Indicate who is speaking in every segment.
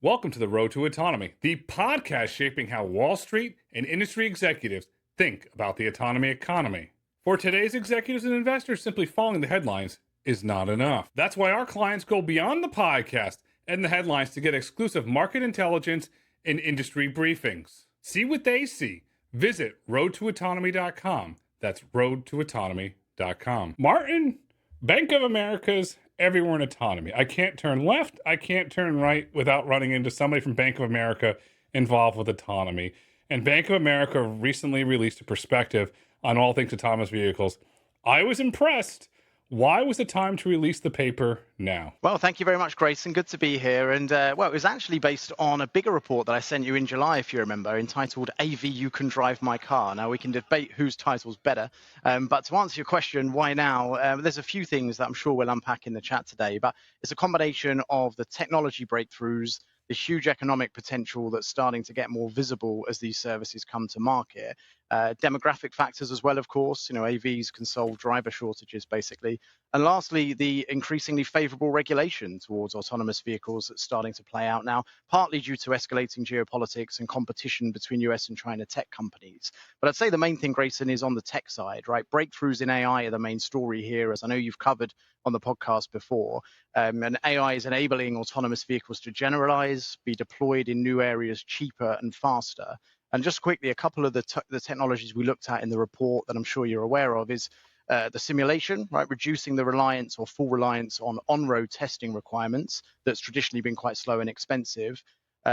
Speaker 1: Welcome to the Road to Autonomy, the podcast shaping how Wall Street and industry executives think about the autonomy economy. For today's executives and investors, simply following the headlines is not enough. That's why our clients go beyond the podcast and the headlines to get exclusive market intelligence and industry briefings. See what they see. Visit roadtoautonomy.com. That's roadtoautonomy.com. Martyn, Bank of America's everywhere in autonomy. I can't turn left, I can't turn right without running into somebody from Bank of America involved with autonomy. And Bank of America recently released a perspective on all things autonomous vehicles. I was impressed. Why was it time to release the paper now?
Speaker 2: Well, thank you very much, Grayson. Good to be here. And well, it was actually based on a bigger report that I sent you in July, if you remember, entitled AV You Can Drive My Car. Now, we can debate whose title's better. But to answer your question, why now? There's a few things that I'm sure we'll unpack in the chat today. But it's a combination of the technology breakthroughs, the huge economic potential that's starting to get more visible as these services come to market. Demographic factors as well, of course. AVs can solve driver shortages, basically. And lastly, the increasingly favorable regulation towards autonomous vehicles that's starting to play out now, partly due to escalating geopolitics and competition between US and China tech companies. But I'd say the main thing, Grayson, is on the tech side, right? Breakthroughs in AI are the main story here, as I know you've covered on the podcast before. And AI is enabling autonomous vehicles to generalize, be deployed in new areas cheaper and faster. And just quickly, a couple of the technologies we looked at in the report that I'm sure you're aware of is the simulation, right, reducing the reliance or full reliance on-road testing requirements that's traditionally been quite slow and expensive.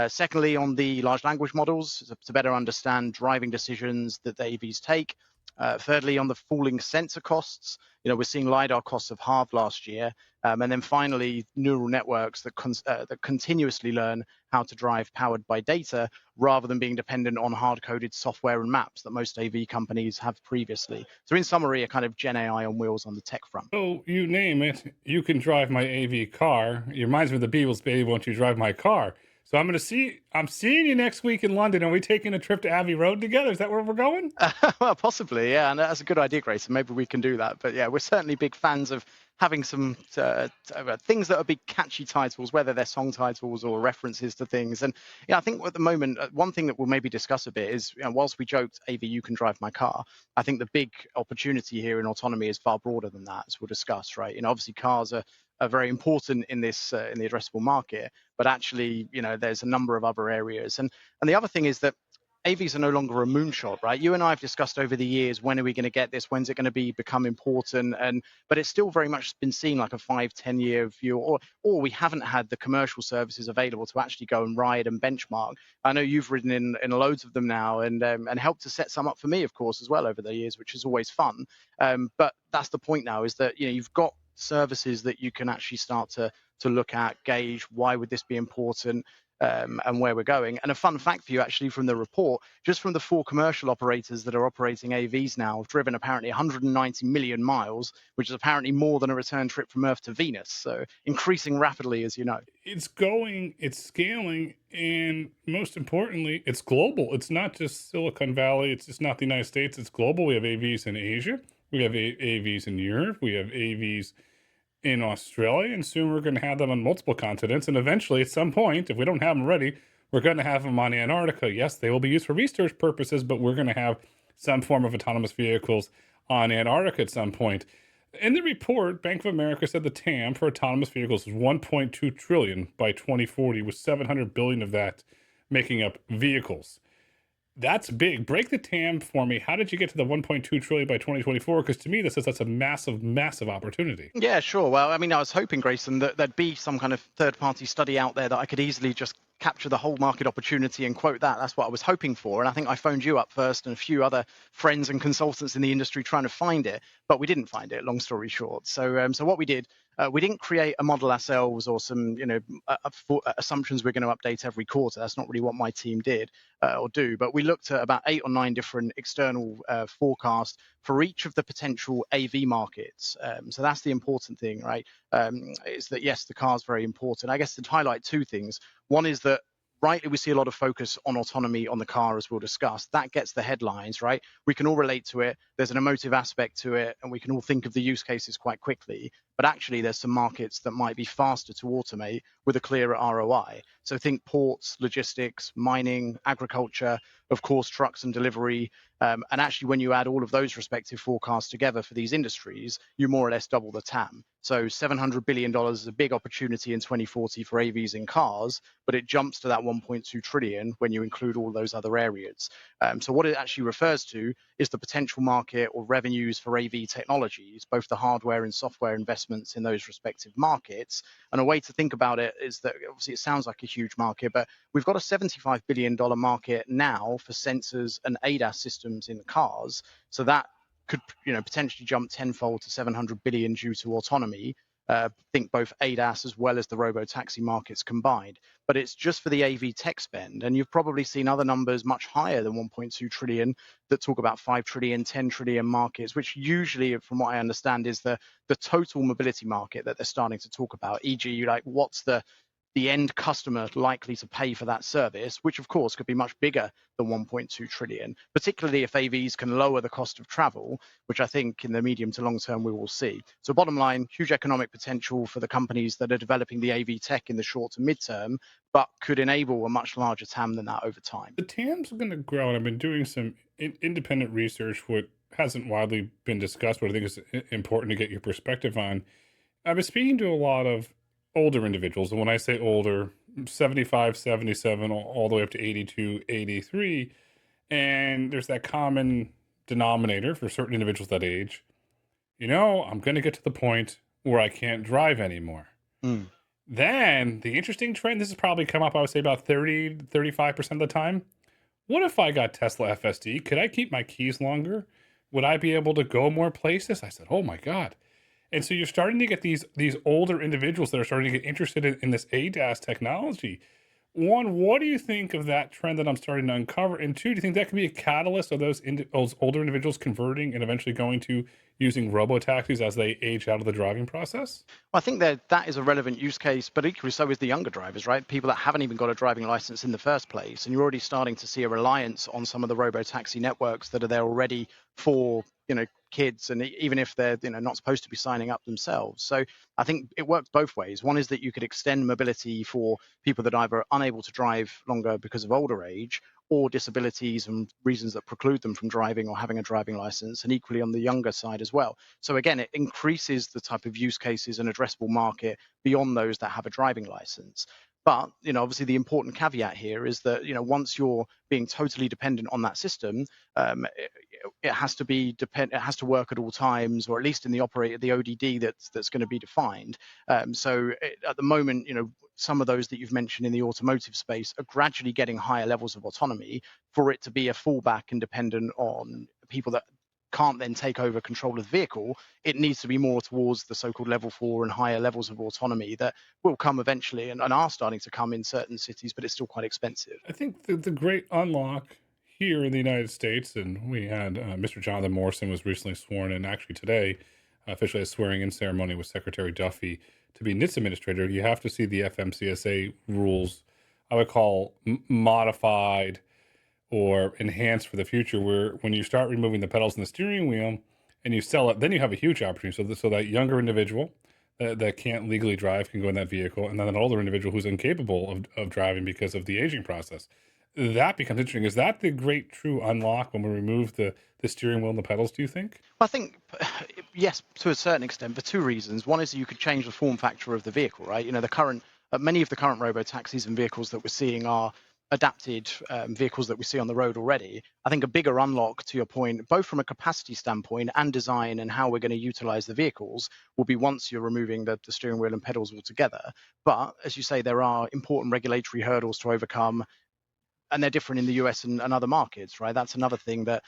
Speaker 2: Secondly, on the large language models to better understand driving decisions that the AVs take. Thirdly, on the falling sensor costs, we're seeing LiDAR costs have halved last year. And then finally, neural networks that continuously learn how to drive powered by data rather than being dependent on hard-coded software and maps that most AV companies have previously. So in summary, a kind of Gen AI on wheels on the tech front.
Speaker 1: Oh, you name it. You can drive my AV car. It reminds me of the Beatles, baby, won't you drive my car? So I'm seeing you next week in London. Are we taking a trip to Abbey Road together? Is that where we're going?
Speaker 2: Well, possibly, yeah. And that's a good idea, Grace. And maybe we can do that. But yeah, we're certainly big fans of having some things that are big catchy titles, whether they're song titles or references to things. And I think at the moment, one thing that we'll maybe discuss a bit is, whilst we joked, AV, you can drive my car, I think the big opportunity here in autonomy is far broader than that, as we'll discuss, right? Obviously cars are very important in this in the addressable market, but actually, there's a number of other areas. And the other thing is that AVs are no longer a moonshot, right? You and I have discussed over the years, when are we going to get this? When's it going to become important? But it's still very much been seen like a 5-10 year view, or we haven't had the commercial services available to actually go and ride and benchmark. I know you've ridden in loads of them now and helped to set some up for me, of course, as well over the years, which is always fun. But that's the point now, is that you've got services that you can actually start to look at, gauge why would this be important, and where we're going. And a fun fact for you, actually, from the report, just from the 4 commercial operators that are operating AVs now, have driven apparently 190 million miles, which is apparently more than a return trip from Earth to Venus. So increasing rapidly, as you know.
Speaker 1: It's going, it's scaling, and most importantly, it's global. It's not just Silicon Valley. It's just not the United States. It's global. We have AVs in Asia. We have AVs in Europe. We have AVs in Australia, and soon we're going to have them on multiple continents. And eventually, at some point, if we don't have them ready, we're going to have them on Antarctica. Yes, they will be used for research purposes, but we're going to have some form of autonomous vehicles on Antarctica at some point. In the report, Bank of America said the TAM for autonomous vehicles is 1.2 trillion by 2040, with 700 billion of that making up vehicles. That's big. Break the TAM for me. How did you get to the 1.2 trillion by 2024? Because to me, that's a massive, massive opportunity.
Speaker 2: Yeah, sure. Well, I mean, I was hoping, Grayson, that there'd be some kind of third-party study out there that I could easily just capture the whole market opportunity and quote that. That's what I was hoping for. And I think I phoned you up first and a few other friends and consultants in the industry trying to find it, but we didn't find it, long story short. So what we did, we didn't create a model ourselves or some, assumptions we're going to update every quarter. That's not really what my team did or do. But we looked at about 8 or 9 different external forecasts for each of the potential AV markets. So that's the important thing, right? Is that, yes, the car is very important. I guess to highlight 2 things. One is that rightly we see a lot of focus on autonomy on the car, as we'll discuss. That gets the headlines, right? We can all relate to it. There's an emotive aspect to it, and we can all think of the use cases quite quickly. but actually there's some markets that might be faster to automate with a clearer ROI. So think ports, logistics, mining, agriculture, of course, trucks and delivery. And actually, when you add all of those respective forecasts together for these industries, you more or less double the TAM. So $700 billion is a big opportunity in 2040 for AVs in cars, but it jumps to that 1.2 trillion when you include all those other areas. So what it actually refers to is the potential market or revenues for AV technologies, both the hardware and software investments in those respective markets. And a way to think about it is that obviously it sounds like a huge market, but we've got a $75 billion market now for sensors and ADAS systems in cars. So that could potentially jump tenfold to 700 billion due to autonomy. Think both ADAS as well as the robotaxi markets combined. But it's just for the AV tech spend. And you've probably seen other numbers much higher than 1.2 trillion that talk about 5 trillion, 10 trillion markets, which usually, from what I understand, is the total mobility market that they're starting to talk about. E.g., like what's the end customer likely to pay for that service, which of course could be much bigger than 1.2 trillion, particularly if AVs can lower the cost of travel, which I think in the medium to long term we will see. So bottom line, huge economic potential for the companies that are developing the AV tech in the short to midterm, but could enable a much larger TAM than that over time.
Speaker 1: The TAM's going to grow, and I've been doing some independent research, what hasn't widely been discussed, but I think is important to get your perspective on. I've been speaking to a lot of older individuals, and when I say older, 75, 77, all the way up to 82, 83, and there's that common denominator for certain individuals that age. I'm going to get to the point where I can't drive anymore.
Speaker 2: Mm.
Speaker 1: Then the interesting trend, this has probably come up, I would say about 30, 35% of the time. What if I got Tesla FSD? Could I keep my keys longer? Would I be able to go more places? I said, oh my God. And so you're starting to get these older individuals that are starting to get interested in this ADAS technology. One, what do you think of that trend that I'm starting to uncover? And two, do you think that could be a catalyst of those older individuals converting and eventually going to using robotaxis as they age out of the driving process?
Speaker 2: Well, I think that is a relevant use case, but equally so is the younger drivers, right? People that haven't even got a driving license in the first place. And you're already starting to see a reliance on some of the robotaxi networks that are there already for, kids, and even if they're, not supposed to be signing up themselves. So I think it works both ways. One is that you could extend mobility for people that either are unable to drive longer because of older age or disabilities and reasons that preclude them from driving or having a driving license, and equally on the younger side as well. So again, it increases the type of use cases and addressable market beyond those that have a driving license. But obviously, the important caveat here is that once you're being totally dependent on that system, it has to it has to work at all times, or at least in the ODD that's going to be defined. At the moment, some of those that you've mentioned in the automotive space are gradually getting higher levels of autonomy for it to be a fallback and dependent on people that can't then take over control of the vehicle. It needs to be more towards the so-called level 4 and higher levels of autonomy that will come eventually and are starting to come in certain cities, but it's still quite expensive.
Speaker 1: I think the great unlock here in the United States, and we had Mr. Jonathan Morrison was recently sworn in, actually today, officially a swearing-in ceremony with Secretary Duffy to be NHTSA administrator. You have to see the FMCSA rules, I would call modified or enhanced for the future, where when you start removing the pedals and the steering wheel and you sell it, then you have a huge opportunity. So that younger individual that can't legally drive can go in that vehicle, and then an older individual who's incapable of driving because of the aging process. That becomes interesting. Is that the great true unlock when we remove the steering wheel and the pedals, do you think?
Speaker 2: I think, yes, to a certain extent, for two reasons. One is you could change the form factor of the vehicle, right? Many of the current robo-taxis and vehicles that we're seeing are adapted vehicles that we see on the road already. I think a bigger unlock, to your point, both from a capacity standpoint and design and how we're going to utilize the vehicles, will be once you're removing the steering wheel and pedals altogether. But as you say, there are important regulatory hurdles to overcome, and they're different in the US and other markets, right? That's another thing that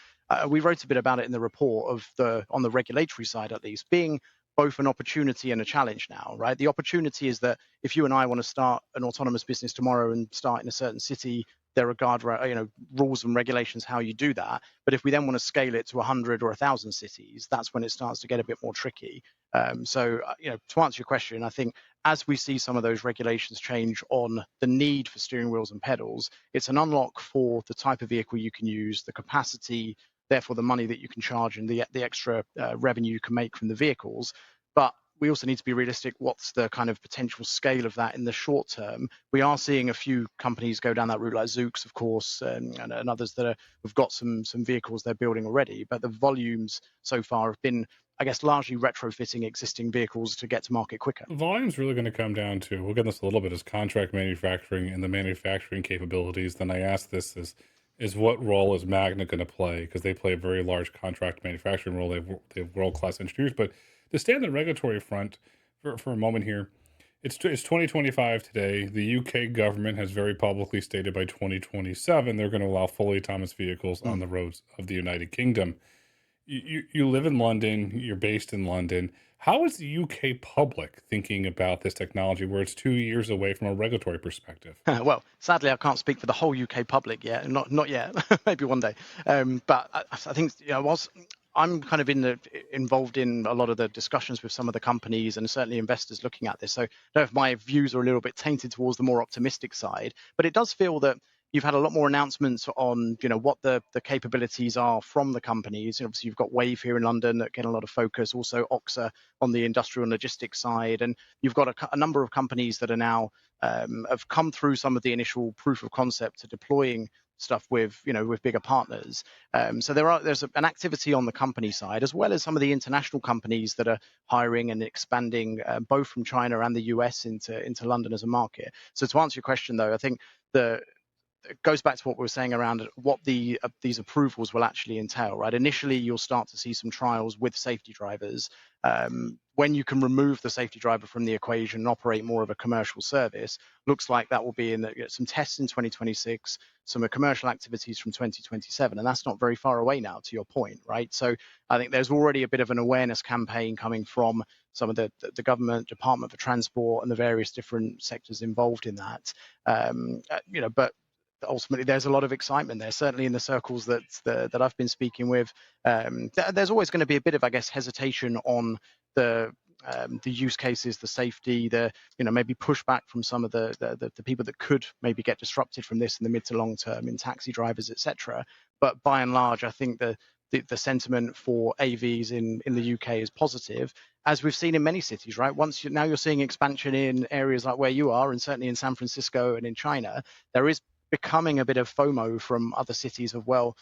Speaker 2: we wrote a bit about it in the report on the regulatory side, at least, being both an opportunity and a challenge now, right? The opportunity is that if you and I want to start an autonomous business tomorrow and start in a certain city, there are rules and regulations how you do that. But if we then want to scale it to 100 or 1,000 cities, that's when it starts to get a bit more tricky. To answer your question, I think as we see some of those regulations change on the need for steering wheels and pedals, it's an unlock for the type of vehicle you can use, the capacity, therefore the money that you can charge and the extra revenue you can make from the vehicles. But we also need to be realistic. What's the kind of potential scale of that in the short term? We are seeing a few companies go down that route, like Zoox, of course, and others that have got some vehicles they're building already. But the volumes so far have been, I guess, largely retrofitting existing vehicles to get to market quicker.
Speaker 1: Volume's really going to come down to, we'll get this a little bit, is contract manufacturing and the manufacturing capabilities. Then I asked this is what role is Magna going to play? Because they play a very large contract manufacturing role. They have world-class engineers. But to stay on the regulatory front for a moment here, it's 2025 today. The UK government has very publicly stated by 2027 they're going to allow fully autonomous vehicles on
Speaker 2: Mm.
Speaker 1: the roads of the United Kingdom. You live in London, you're based in London. How is the UK public thinking about this technology where it's 2 years away from a regulatory perspective?
Speaker 2: Well, sadly, I can't speak for the whole UK public yet, not yet. Maybe one day. But I think whilst I'm kind of involved in a lot of the discussions with some of the companies and certainly investors looking at this. So I don't know if my views are a little bit tainted towards the more optimistic side, but it does feel that you've had a lot more announcements on what the capabilities are from the companies. Obviously, you've got Wave here in London that get a lot of focus. Also, Oxa on the industrial and logistics side, and you've got a number of companies that are now have come through some of the initial proof of concept to deploying stuff with with bigger partners. So there's an activity on the company side as well as some of the international companies that are hiring and expanding both from China and the US into London as a market. So to answer your question though, I think the it goes back to what we were saying around what these approvals will actually entail, right? Initially, you'll start to see some trials with safety drivers. When you can remove the safety driver from the equation and operate more of a commercial service, looks like that will be in some tests in 2026, some commercial activities from 2027, and that's not very far away now. To your point, right? So I think there's already a bit of an awareness campaign coming from some of the government, Department for Transport, and the various different sectors involved in that. But ultimately there's a lot of excitement there, certainly in the circles that I've been speaking with. There's always going to be a bit of, I guess, hesitation on the use cases, the safety, the maybe pushback from some of the people that could maybe get disrupted from this in the mid to long term in taxi drivers, etc. But by and large, I think the sentiment for AVs in the UK is positive, as we've seen in many cities, right? Now you're seeing expansion in areas like where you are, and certainly in San Francisco and in China, there is becoming a bit of FOMO from other cities of, well,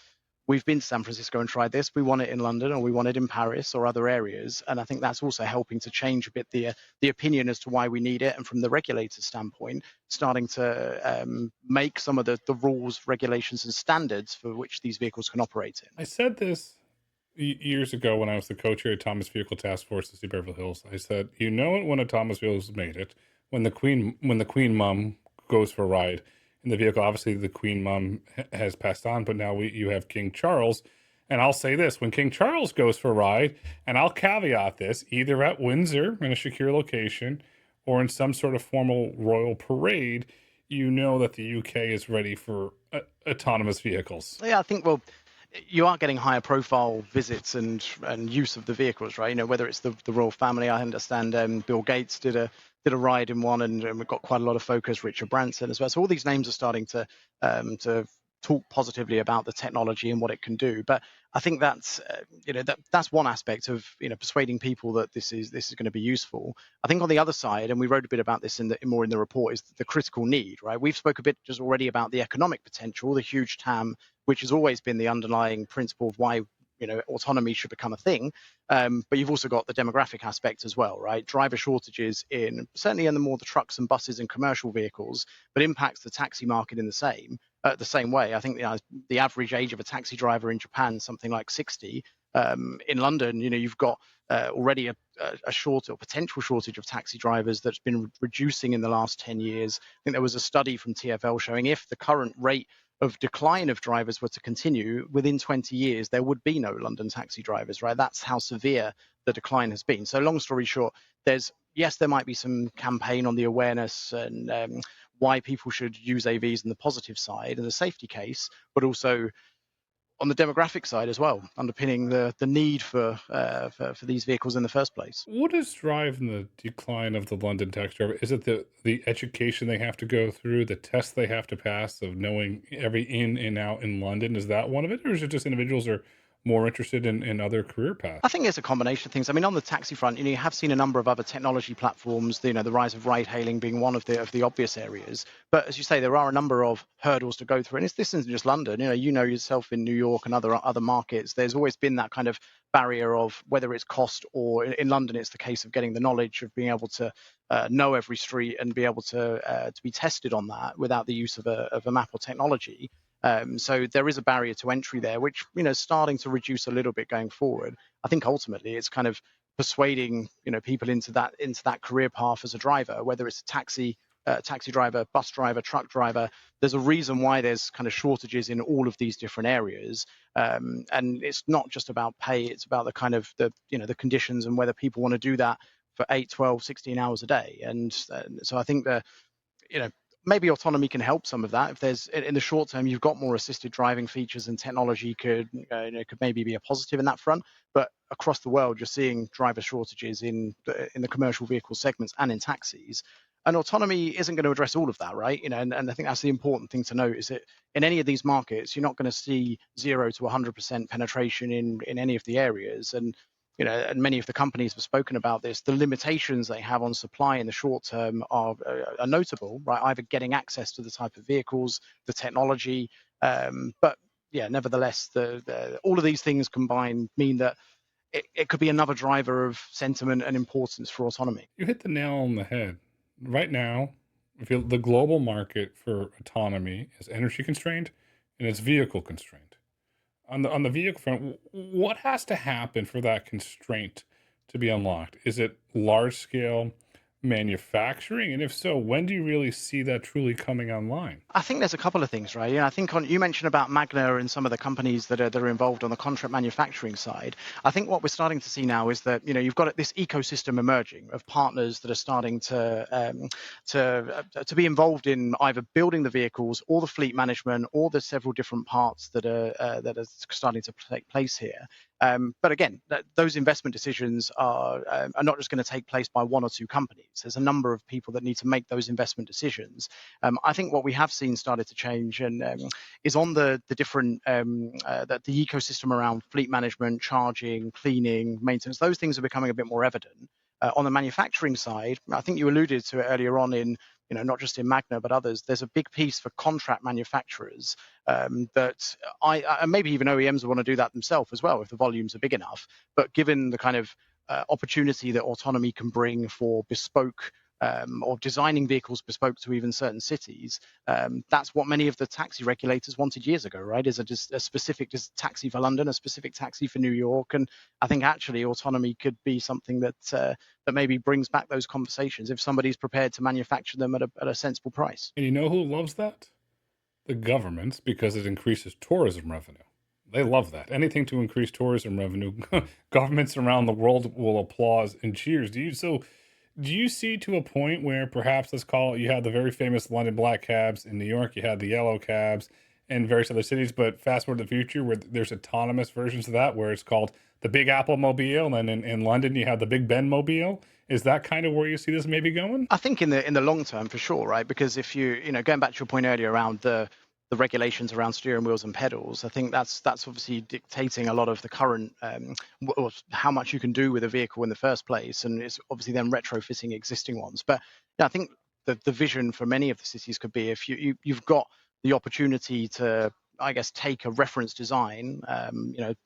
Speaker 2: we've been to San Francisco and tried this, we want it in London, or we want it in Paris or other areas. And I think that's also helping to change a bit the opinion as to why we need it. And from the regulator standpoint, starting to make some of the rules, regulations, and standards for which these vehicles can operate in.
Speaker 1: I said this years ago when I was the co-chair of Thomas Vehicle Task Force at Beverly Hills. I said, you know it when a Thomas Vehicles made it, when the Queen Mum goes for a ride in the vehicle. Obviously, the Queen Mum has passed on, but now you have King Charles. And I'll say this, when King Charles goes for a ride, and I'll caveat this, either at Windsor in a secure location or in some sort of formal royal parade, you know that the UK is ready for autonomous vehicles.
Speaker 2: Yeah, I think, well, you are getting higher profile visits and use of the vehicles, right? Whether it's the royal family. I understand Bill Gates did a ride in one, and we've got quite a lot of focus. Richard Branson as well. So all these names are starting to talk positively about the technology and what it can do. But I think that's that's one aspect of persuading people that this is going to be useful. I think on the other side, and we wrote a bit about this more in the report, is the critical need, right? We've spoke a bit just already about the economic potential, the huge TAM, which has always been the underlying principle of why autonomy should become a thing. But you've also got the demographic aspect as well, right? Driver shortages certainly in the trucks and buses and commercial vehicles, but impacts the taxi market in the same way. I think the average age of a taxi driver in Japan is something like 60. In London, you've got already a potential shortage of taxi drivers that's been reducing in the last 10 years. I think there was a study from TfL showing if the current rate of decline of drivers were to continue, within 20 years, there would be no London taxi drivers, right? That's how severe the decline has been. So long story short, there might be some campaign on the awareness and why people should use AVs in the positive side and the safety case, but also on the demographic side as well, underpinning the need for these vehicles in the first place.
Speaker 1: What is driving the decline of the London taxi driver? Is it the education they have to go through, the tests they have to pass of knowing every in and out in London? Is that one of it, or is it just individuals are more interested in other career paths?
Speaker 2: I think it's a combination of things. I mean, on the taxi front, you have seen a number of other technology platforms. The rise of ride-hailing being one of the obvious areas. But as you say, there are a number of hurdles to go through, and this isn't just London. You know yourself in New York and other markets. There's always been that kind of barrier of whether it's cost, or in London, it's the case of getting the knowledge of being able to know every street and be able to be tested on that without the use of a map or technology. So there is a barrier to entry there, which is starting to reduce a little bit going forward. I think ultimately it's kind of persuading people into that career path as a driver, whether it's a taxi driver, bus driver, truck driver. There's a reason why there's kind of shortages in all of these different areas, and it's not just about pay. It's about the kind of the conditions and whether people want to do that for 8, 12, 16 hours a day. And so I think that maybe autonomy can help some of that. If there's in the short term, you've got more assisted driving features, and technology could maybe be a positive in that front. But across the world, you're seeing driver shortages in the commercial vehicle segments and in taxis. And autonomy isn't going to address all of that, right? And I think that's the important thing to note, is that in any of these markets, you're not going to see 0 to 100% penetration in any of the areas. And and many of the companies have spoken about this. The limitations they have on supply in the short term are notable, right? Either getting access to the type of vehicles, the technology, but yeah, nevertheless, all of these things combined mean that it could be another driver of sentiment and importance for autonomy.
Speaker 1: You hit the nail on the head. Right now, the global market for autonomy is energy constrained and it's vehicle constrained. On the vehicle front, what has to happen for that constraint to be unlocked? Is it large scale manufacturing? And if so, when do you really see that truly coming online?
Speaker 2: I think there's a couple of things, right? I think you mentioned about Magna and some of the companies that are involved on the contract manufacturing side. I think what we're starting to see now is that you've got this ecosystem emerging of partners that are starting to be involved in either building the vehicles or the fleet management or the several different parts that are starting to take place here. But again, those investment decisions are not just going to take place by one or two companies. There's a number of people that need to make those investment decisions. I think what we have seen started to change and is on the different that the ecosystem around fleet management, charging, cleaning, maintenance. Those things are becoming a bit more evident. On the manufacturing side, I think you alluded to it earlier on in not just in Magna but others. There's a big piece for contract manufacturers that maybe even OEMs will want to do that themselves as well if the volumes are big enough. But given the kind of opportunity that autonomy can bring for bespoke or designing vehicles bespoke to even certain cities, that's what many of the taxi regulators wanted years ago, right? Is a specific taxi for London, a specific taxi for New York, and I think actually autonomy could be something that maybe brings back those conversations if somebody's prepared to manufacture them at a sensible price.
Speaker 1: And you know who loves that? The governments, because it increases tourism revenue. They love that. Anything to increase tourism revenue, governments around the world will applaud and cheers. Do you see to a point where perhaps, let's call it, you had the very famous London black cabs, in New York you had the yellow cabs, and various other cities, but fast forward to the future where there's autonomous versions of that where it's called the Big Apple Mobile, and in London you have the Big Ben Mobile? Is that kind of where you see this maybe going?
Speaker 2: I think in the long term for sure, right? Because if going back to your point earlier around the regulations around steering wheels and pedals, I think that's obviously dictating a lot of the current or how much you can do with a vehicle in the first place, and it's obviously then retrofitting existing ones. But yeah, I think the vision for many of the cities could be if you've got the opportunity to, I guess, take a reference design,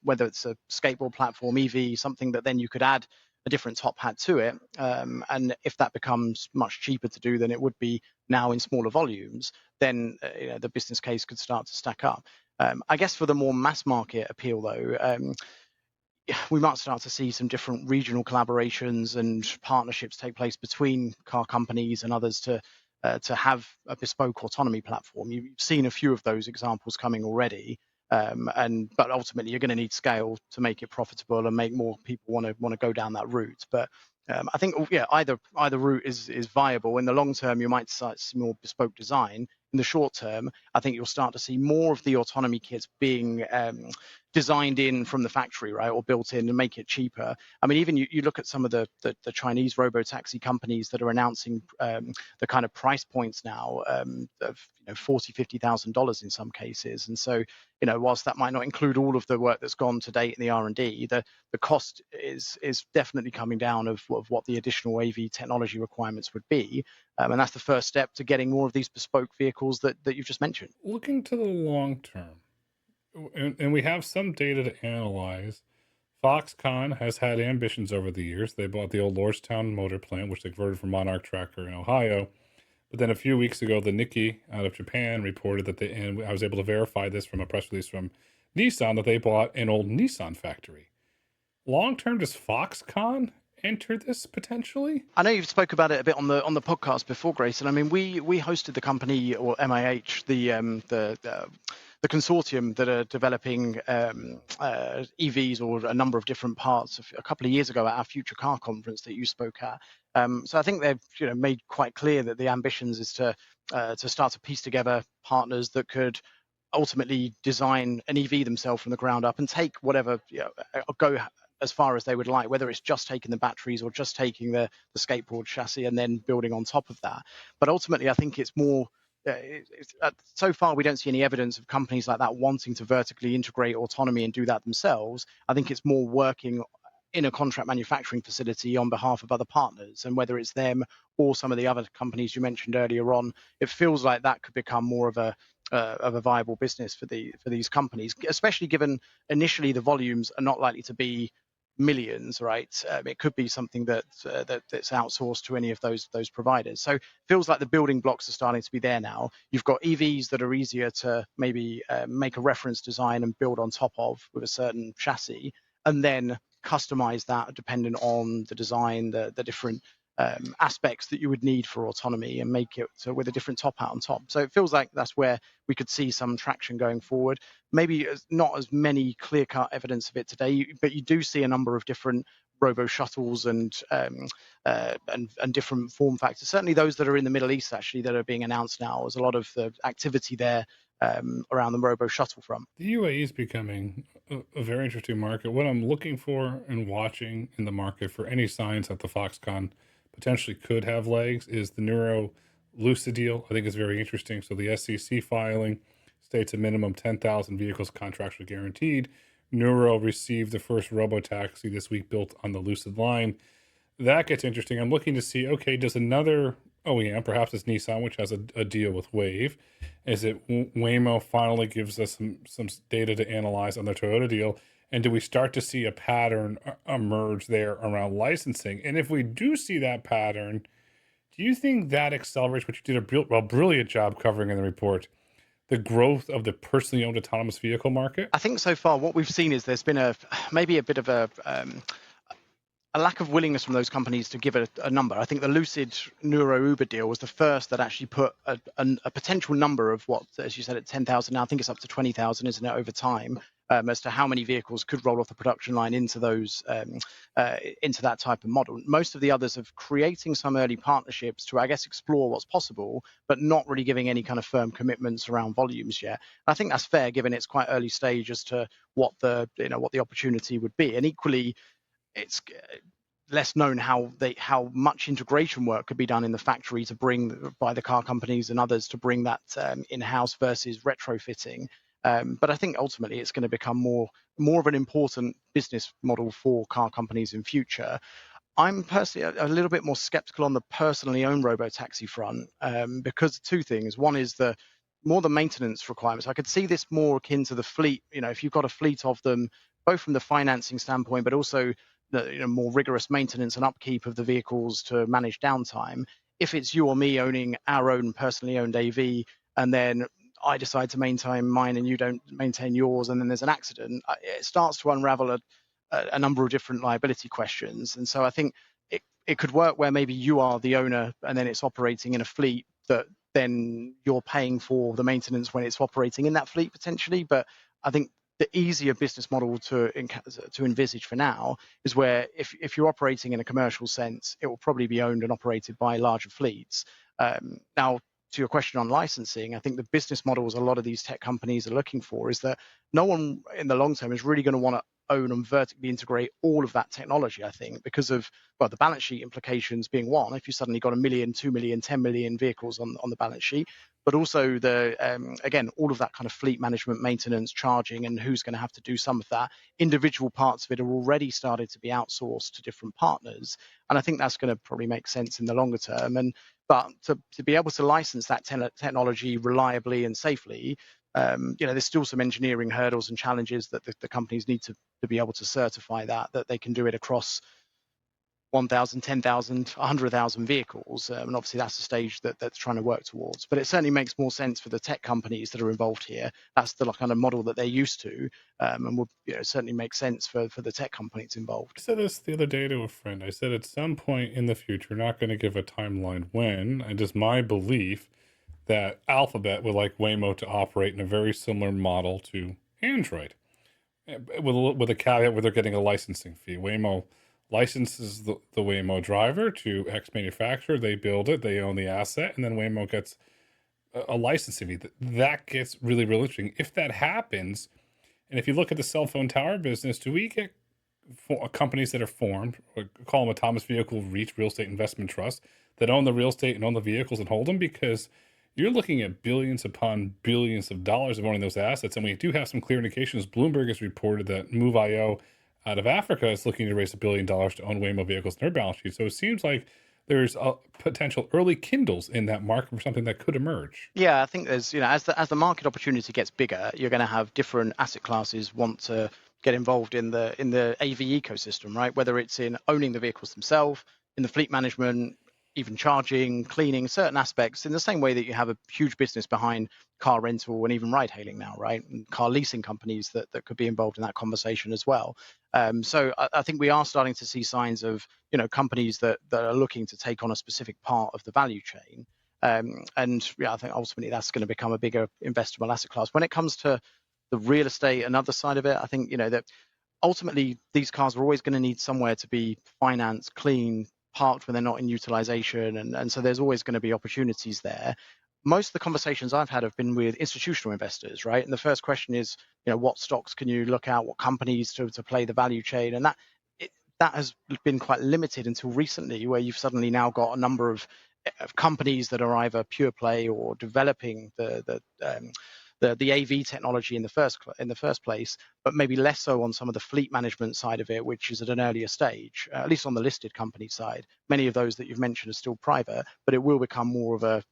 Speaker 2: whether it's a skateboard platform, EV, something that then you could add a different top hat to it. And if that becomes much cheaper to do than it would be now in smaller volumes, then the business case could start to stack up. I guess for the more mass market appeal, though, we might start to see some different regional collaborations and partnerships take place between car companies and others to have a bespoke autonomy platform. You've seen a few of those examples coming already. But ultimately, you're going to need scale to make it profitable and make more people want to go down that route. But I think either route is viable. In the long term, you might start to see more bespoke design. In the short term, I think you'll start to see more of the autonomy kits being designed in from the factory, right, or built in, and make it cheaper. I mean, even you look at some of the Chinese robotaxi companies that are announcing the kind of price points now of $40,000, $50,000 in some cases. And so, whilst that might not include all of the work that's gone to date in the R&D, the cost is definitely coming down of what the additional AV technology requirements would be. And that's the first step to getting more of these bespoke vehicles that you've just mentioned.
Speaker 1: Looking to the long term, and we have some data to analyze. Foxconn has had ambitions over the years. They bought the old Lordstown motor plant, which they converted from Monarch Tracker in Ohio. But then a few weeks ago, the Nikkei out of Japan reported that and I was able to verify this from a press release from Nissan, that they bought an old Nissan factory. Long term, does Foxconn enter this potentially?
Speaker 2: I know you've spoke about it a bit on the podcast before, Grayson. I mean, we hosted the company, or MIH, the consortium that are developing EVs, or a number of different parts, a couple of years ago at our Future Car conference that you spoke at. So I think they've made quite clear that the ambitions is to start to piece together partners that could ultimately design an EV themselves from the ground up and take whatever, go as far as they would like, whether it's just taking the batteries or just taking the skateboard chassis and then building on top of that. But ultimately, I think it's more, so far we don't see any evidence of companies like that wanting to vertically integrate autonomy and do that themselves. I think it's more working in a contract manufacturing facility on behalf of other partners, and whether it's them or some of the other companies you mentioned earlier on, it feels like that could become more of a viable business for these companies, especially given initially the volumes are not likely to be millions, right? It could be something that's outsourced to any of those providers. So it feels like the building blocks are starting to be there now. You've got EVs that are easier to maybe make a reference design and build on top of with a certain chassis, and then customize that depending on the design, the different aspects that you would need for autonomy, and make it with a different top hat on top. So it feels like that's where we could see some traction going forward. Maybe not as many clear-cut evidence of it today, but you do see a number of different robo shuttles and different form factors. Certainly those that are in the Middle East, actually, that are being announced now. There's a lot of the activity there around the robo shuttle front.
Speaker 1: The UAE is becoming a very interesting market. What I'm looking for and watching in the market for any signs that the Foxconn potentially could have legs is the Neuro Lucid deal. I think it's very interesting. So the SEC filing states a minimum 10,000 vehicles contractually guaranteed. Neuro received the first Robotaxi this week built on the Lucid line. That gets interesting. I'm looking to see, okay, does another OEM, perhaps it's Nissan, which has a deal with Wave, is it Waymo finally gives us some data to analyze on the Toyota deal? And do we start to see a pattern emerge there around licensing? And if we do see that pattern, do you think that accelerates what you did a brilliant job covering in the report, the growth of the personally owned autonomous vehicle market?
Speaker 2: I think so far what we've seen is there's been maybe a bit of a lack of willingness from those companies to give a number. I think the Lucid Neuro Uber deal was the first that actually put a potential number of what, as you said, at 10,000. Now I think it's up to 20,000, isn't it, over time, as to how many vehicles could roll off the production line into those into that type of model. Most of the others are creating some early partnerships to, I guess, explore what's possible, but not really giving any kind of firm commitments around volumes yet. I think that's fair, given it's quite early stage as to what the opportunity would be, and equally, it's less known how much integration work could be done in the factory to bring by the car companies and others to bring that in-house versus retrofitting. But I think ultimately it's going to become more of an important business model for car companies in future. I'm personally a little bit more skeptical on the personally owned robotaxi front because of two things. One is the maintenance requirements. I could see this more akin to the fleet. If you've got a fleet of them, both from the financing standpoint, but also the more rigorous maintenance and upkeep of the vehicles to manage downtime. If it's you or me owning our own personally owned AV, and then I decide to maintain mine and you don't maintain yours, and then there's an accident, it starts to unravel a number of different liability questions. And so I think it could work where maybe you are the owner and then it's operating in a fleet that then you're paying for the maintenance when it's operating in that fleet potentially. But I think the easier business model to envisage for now is where if you're operating in a commercial sense, it will probably be owned and operated by larger fleets. Now, to your question on licensing, I think the business models a lot of these tech companies are looking for is that no one in the long term is really going to want to own and vertically integrate all of that technology, I think, because of, well, the balance sheet implications being one, if you suddenly got 1 million, 2 million, 10 million vehicles on the balance sheet, but also the again, all of that kind of fleet management, maintenance, charging, and who's going to have to do some of that. Individual parts of it are already started to be outsourced to different partners, and I think that's going to probably make sense in the longer term. But to be able to license that technology reliably and safely, there's still some engineering hurdles and challenges that the companies need to be able to certify that they can do it across 1,000, 10,000, 100,000 vehicles. And obviously that's the stage that's trying to work towards. But it certainly makes more sense for the tech companies that are involved here. That's the kind of model that they're used to, and would certainly make sense for the tech companies involved.
Speaker 1: I said this the other day to a friend. I said at some point in the future, not going to give a timeline when, and just my belief that Alphabet would like Waymo to operate in a very similar model to Android, with a caveat where they're getting a licensing fee. Waymo licenses the Waymo driver to X manufacturer. They build it, they own the asset, and then Waymo gets a licensing fee. That gets really, really interesting. If that happens, and if you look at the cell phone tower business, do we get companies that are formed, call them autonomous vehicle reach real estate investment trusts, that own the real estate and own the vehicles and hold them? Because you're looking at billions upon billions of dollars of owning those assets. And we do have some clear indications. Bloomberg has reported that Move.io out of Africa is looking to raise $1 billion to own Waymo vehicles in their balance sheet. So it seems like there's a potential early kindles in that market for something that could emerge.
Speaker 2: Yeah, I think there's, as the market opportunity gets bigger, you're going to have different asset classes want to get involved in the AV ecosystem, right? Whether it's in owning the vehicles themselves, in the fleet management, even charging, cleaning, certain aspects, in the same way that you have a huge business behind car rental and even ride hailing now, right? And car leasing companies that could be involved in that conversation as well. So I think we are starting to see signs of, companies that are looking to take on a specific part of the value chain. And yeah, I think ultimately that's going to become a bigger investable asset class. When it comes to the real estate and other side of it, I think, that ultimately these cars are always going to need somewhere to be financed, clean, parked when they're not in utilization. And so there's always going to be opportunities there. Most of the conversations I've had have been with institutional investors, right? And the first question is, what stocks can you look at, what companies to play the value chain? And that has been quite limited until recently, where you've suddenly now got a number of companies that are either pure play or developing the AV technology in the first place, but maybe less so on some of the fleet management side of it, which is at an earlier stage, at least on the listed company side. Many of those that you've mentioned are still private, but it will become more of an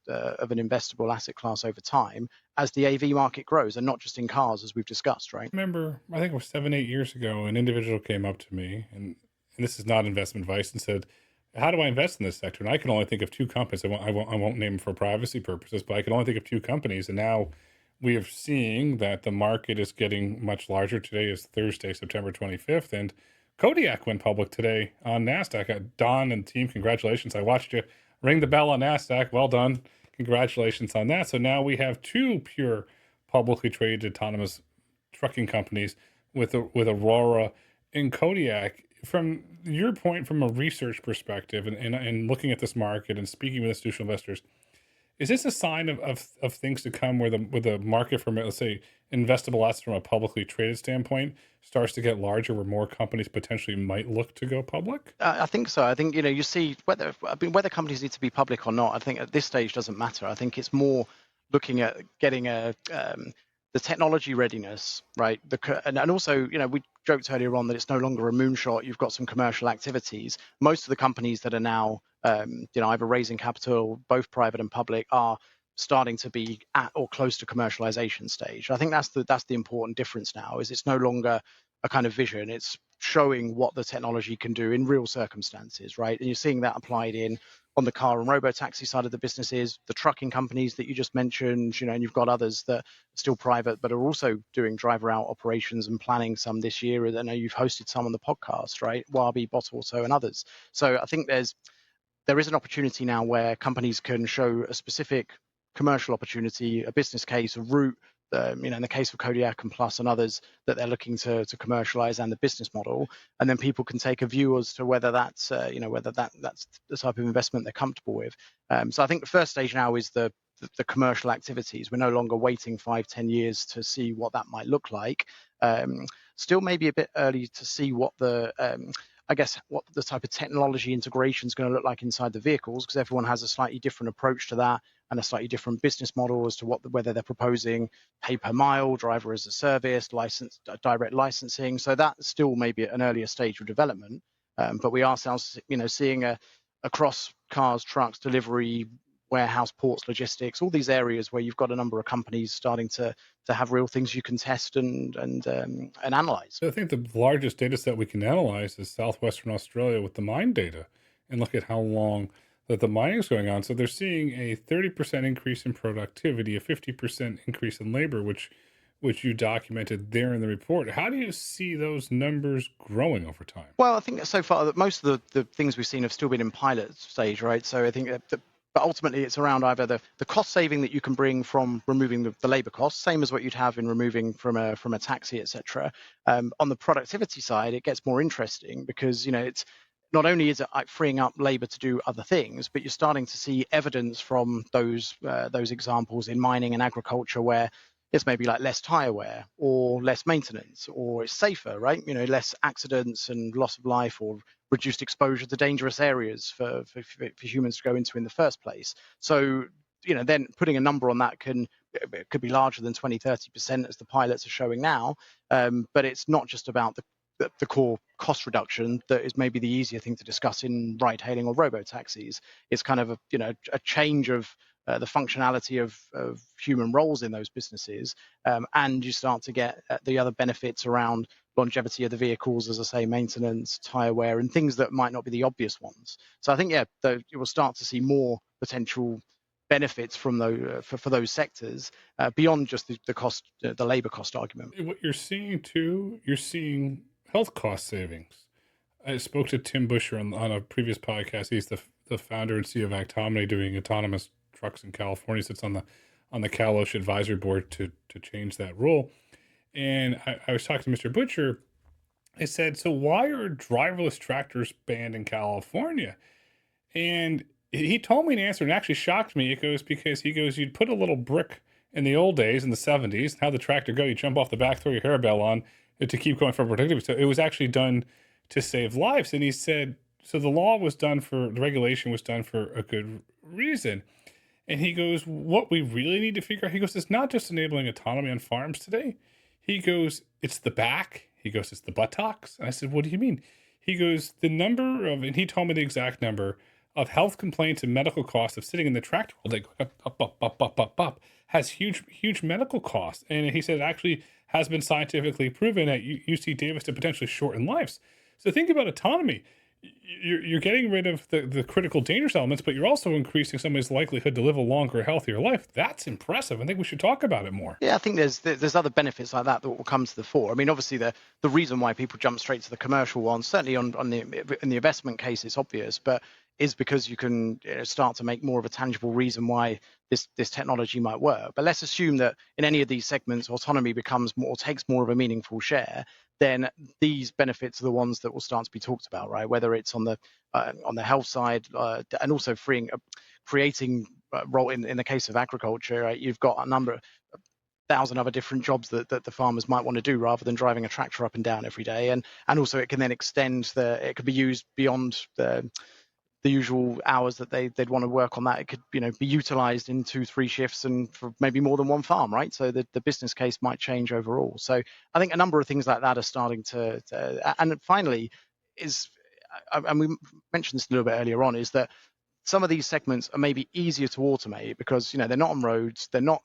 Speaker 2: investable asset class over time as the AV market grows, and not just in cars, as we've discussed, right?
Speaker 1: I remember, I think it was 7, 8 years ago, an individual came up to me, and this is not investment advice, and said, "How do I invest in this sector?" And I can only think of two companies. I won't name them for privacy purposes, but I can only think of two companies. And now we are seeing that the market is getting much larger. Today is Thursday, September 25th, and Kodiak went public today on NASDAQ. Don and team, congratulations. I watched you ring the bell on NASDAQ. Well done. Congratulations on that. So now we have two pure publicly traded autonomous trucking companies with Aurora and Kodiak. From your point, from a research perspective, and looking at this market and speaking with institutional investors, is this a sign of things to come, where the market from, let's say, investable assets from a publicly traded standpoint starts to get larger, where more companies potentially might look to go public?
Speaker 2: I think so. I think, you see whether companies need to be public or not. I think at this stage doesn't matter. I think it's more looking at getting the technology readiness, right? And also, we joked earlier on that it's no longer a moonshot. You've got some commercial activities. Most of the companies that are now, either raising capital, both private and public, are starting to be at or close to commercialization stage. I think that's the important difference now. Is it's no longer a kind of vision. It's showing what the technology can do in real circumstances, right? And you're seeing that applied on the car and robotaxi side of the businesses, the trucking companies that you just mentioned, and you've got others that are still private, but are also doing driver out operations and planning some this year. I know you've hosted some on the podcast, right? Wabi, Bot Auto, and others. So I think there is an opportunity now where companies can show a specific commercial opportunity, a business case, a route, in the case of Kodiak and Plus and others, that they're looking to commercialize, and the business model, and then people can take a view as to whether that's whether that's the type of investment they're comfortable with. So I think the first stage now is the commercial activities. We're no longer waiting 5-10 years to see what that might look like. still maybe a bit early to see what the I guess what the type of technology integration is going to look like inside the vehicles, because everyone has a slightly different approach to that and a slightly different business model as to whether they're proposing pay per mile, driver as a service, license, direct licensing. So that still may be at an earlier stage of development. But we are, seeing across cars, trucks, delivery, warehouse, ports, logistics, all these areas where you've got a number of companies starting to have real things you can test and analyze.
Speaker 1: I think the largest data set we can analyze is Southwestern Australia with the mine data and look at how long that the mining is going on. So they're seeing a 30% increase in productivity, a 50% increase in labor, which you documented there in the report. How do you see those numbers growing over time?
Speaker 2: Well, I think so far that most of the things we've seen have still been in pilot stage, right? So I think but ultimately it's around either the cost saving that you can bring from removing the labor costs, same as what you'd have in removing from a taxi, etc. On the productivity side, it gets more interesting because it's not only is it like freeing up labor to do other things, but you're starting to see evidence from those examples in mining and agriculture where it's maybe like less tire wear or less maintenance, or it's safer, right? Less accidents and loss of life, or reduced exposure to dangerous areas for humans to go into in the first place. So, then putting a number on that it could be larger than 20-30% as the pilots are showing now. But it's not just about the core cost reduction that is maybe the easier thing to discuss in ride hailing or robotaxis. It's kind of a change of the functionality of human roles in those businesses, and you start to get the other benefits around longevity of the vehicles, as I say, maintenance, tire wear, and things that might not be the obvious ones. So I think you will start to see more potential benefits from those for those sectors beyond just the cost, the labor cost argument.
Speaker 1: What you're seeing too, you're seeing health cost savings. I spoke to Tim Busher on a previous podcast. He's the founder and CEO of Autonomy, doing autonomous trucks in California. Sits on the Cal OSHA advisory board to change that rule. And I was talking to Mr. Butcher. I said, so why are driverless tractors banned in California? And he told me an answer, and actually shocked me. It goes because you'd put a little brick in the old days, in the 70s, how the tractor go, you jump off the back, throw your hair bell on to keep going for productivity. So it was actually done to save lives. And he said, so the regulation was done for a good reason. And he goes, what we really need to figure out, he goes, it's not just enabling autonomy on farms today. He goes, it's the back. He goes, it's the buttocks. And I said, what do you mean? He goes, and he told me the exact number of health complaints and medical costs of sitting in the tractor all day, up, has huge medical costs. And he said it actually has been scientifically proven at UC Davis to potentially shorten lives. So think about autonomy. You're getting rid of the critical dangerous elements, but you're also increasing somebody's likelihood to live a longer, healthier life. That's impressive. I think we should talk about it more.
Speaker 2: Yeah, I think there's other benefits like that will come to the fore. I mean, obviously the reason why people jump straight to the commercial one, certainly in the investment case, it's obvious, but is because you can start to make more of a tangible reason why this technology might work. But let's assume that in any of these segments, autonomy takes more of a meaningful share. Then these benefits are the ones that will start to be talked about, right? Whether it's on the health side and also creating role in the case of agriculture, right? You've got a number of 1,000 other different jobs that the farmers might want to do rather than driving a tractor up and down every day. And also it can then it could be used beyond the usual hours that they'd want to work on that. It could be utilized in 2-3 shifts and for maybe more than one farm, right? So the business case might change overall. So I think a number of things like that are starting to and finally and we mentioned this a little bit earlier on, is that some of these segments are maybe easier to automate because they're not on roads, they're not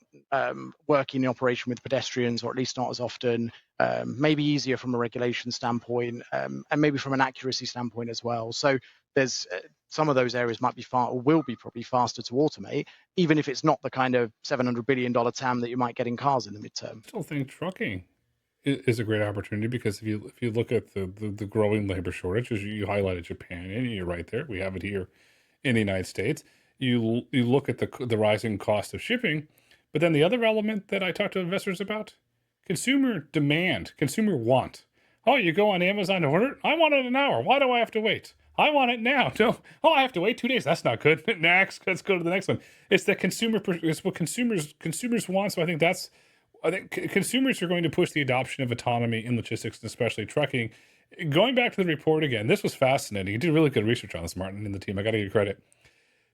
Speaker 2: working in operation with pedestrians, or at least not as often. Maybe easier from a regulation standpoint, and maybe from an accuracy standpoint as well. So there's some of those areas might be will be probably faster to automate, even if it's not the kind of $700 billion TAM that you might get in cars in the midterm.
Speaker 1: I still think trucking is a great opportunity because if you look at the growing labor shortage, as you highlighted Japan, and you're right there, we have it here in the United States. You look at the rising cost of shipping, but then the other element that I talk to investors about, consumer demand, consumer want. Oh, you go on Amazon to order it? I want it in an hour. Why do I have to wait? I want it now. No. Oh, I have to wait 2 days. That's not good. Next, let's go to the next one. It's what consumers want. So I think that's I think consumers are going to push the adoption of autonomy in logistics and especially trucking. Going back to the report again, this was fascinating. You did really good research on this, Martyn, and the team. I got to give you credit.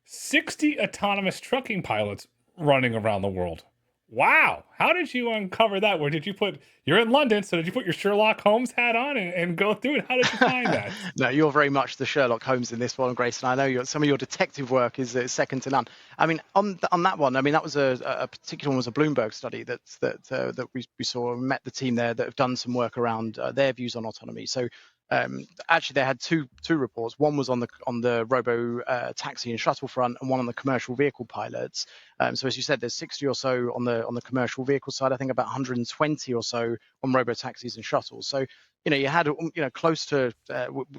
Speaker 1: 60 autonomous trucking pilots running around the world. Wow. How did you uncover that? Where did you put, you're in London, so did you put your Sherlock Holmes hat on and go through it? How did you find that?
Speaker 2: No, you're very much the Sherlock Holmes in this one, Grayson. I know some of your detective work is second to none. I mean, on that one, I mean, that was a particular one was a Bloomberg study that we saw and met the team there that have done some work around their views on autonomy. So actually, they had two reports. One was on the robo taxi and shuttle front, and one on the commercial vehicle pilots. So as you said, there's 60 or so on the commercial vehicle side. I think about 120 or so on robo taxis and shuttles. So you had close to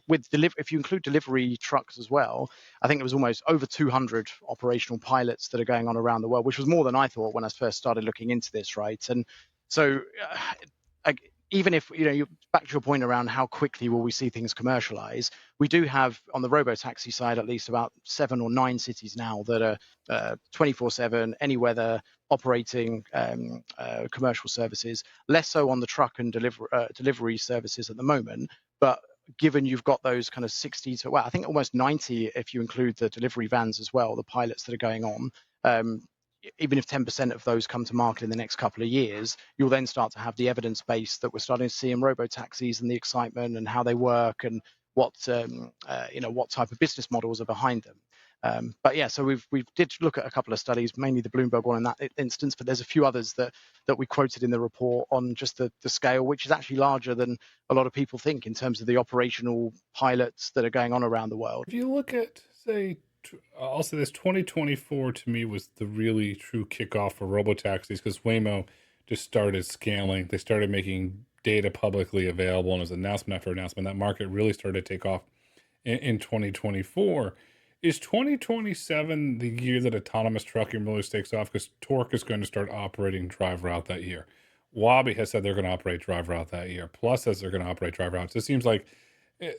Speaker 2: with if you include delivery trucks as well, I think it was almost over 200 operational pilots that are going on around the world, which was more than I thought when I first started looking into this, right? And so even if you back to your point around how quickly will we see things commercialize, we do have on the robotaxi side at least about 7 or 9 cities now that are 24/7, any weather, operating commercial services. Less so on the truck and delivery services at the moment, but given you've got those kind of 60 to I think almost 90 if you include the delivery vans as well, the pilots that are going on. Even if 10% of those come to market in the next couple of years, you'll then start to have the evidence base that we're starting to see in robo-taxis and the excitement and how they work and what type of business models are behind them. But yeah, so we did look at a couple of studies, mainly the Bloomberg one in that instance, but there's a few others that we quoted in the report on just the scale, which is actually larger than a lot of people think in terms of the operational pilots that are going on around the world.
Speaker 1: If you look at, say, I'll say this, 2024 to me was the really true kickoff for robotaxis because Waymo just started scaling. They started making data publicly available, and as announcement after announcement, that market really started to take off in 2024. Is 2027 the year that autonomous trucking really takes off? Because Torque is going to start operating drive route that year. Wabi has said they're going to operate drive route that year. Plus says they're going to operate drive route. So it seems like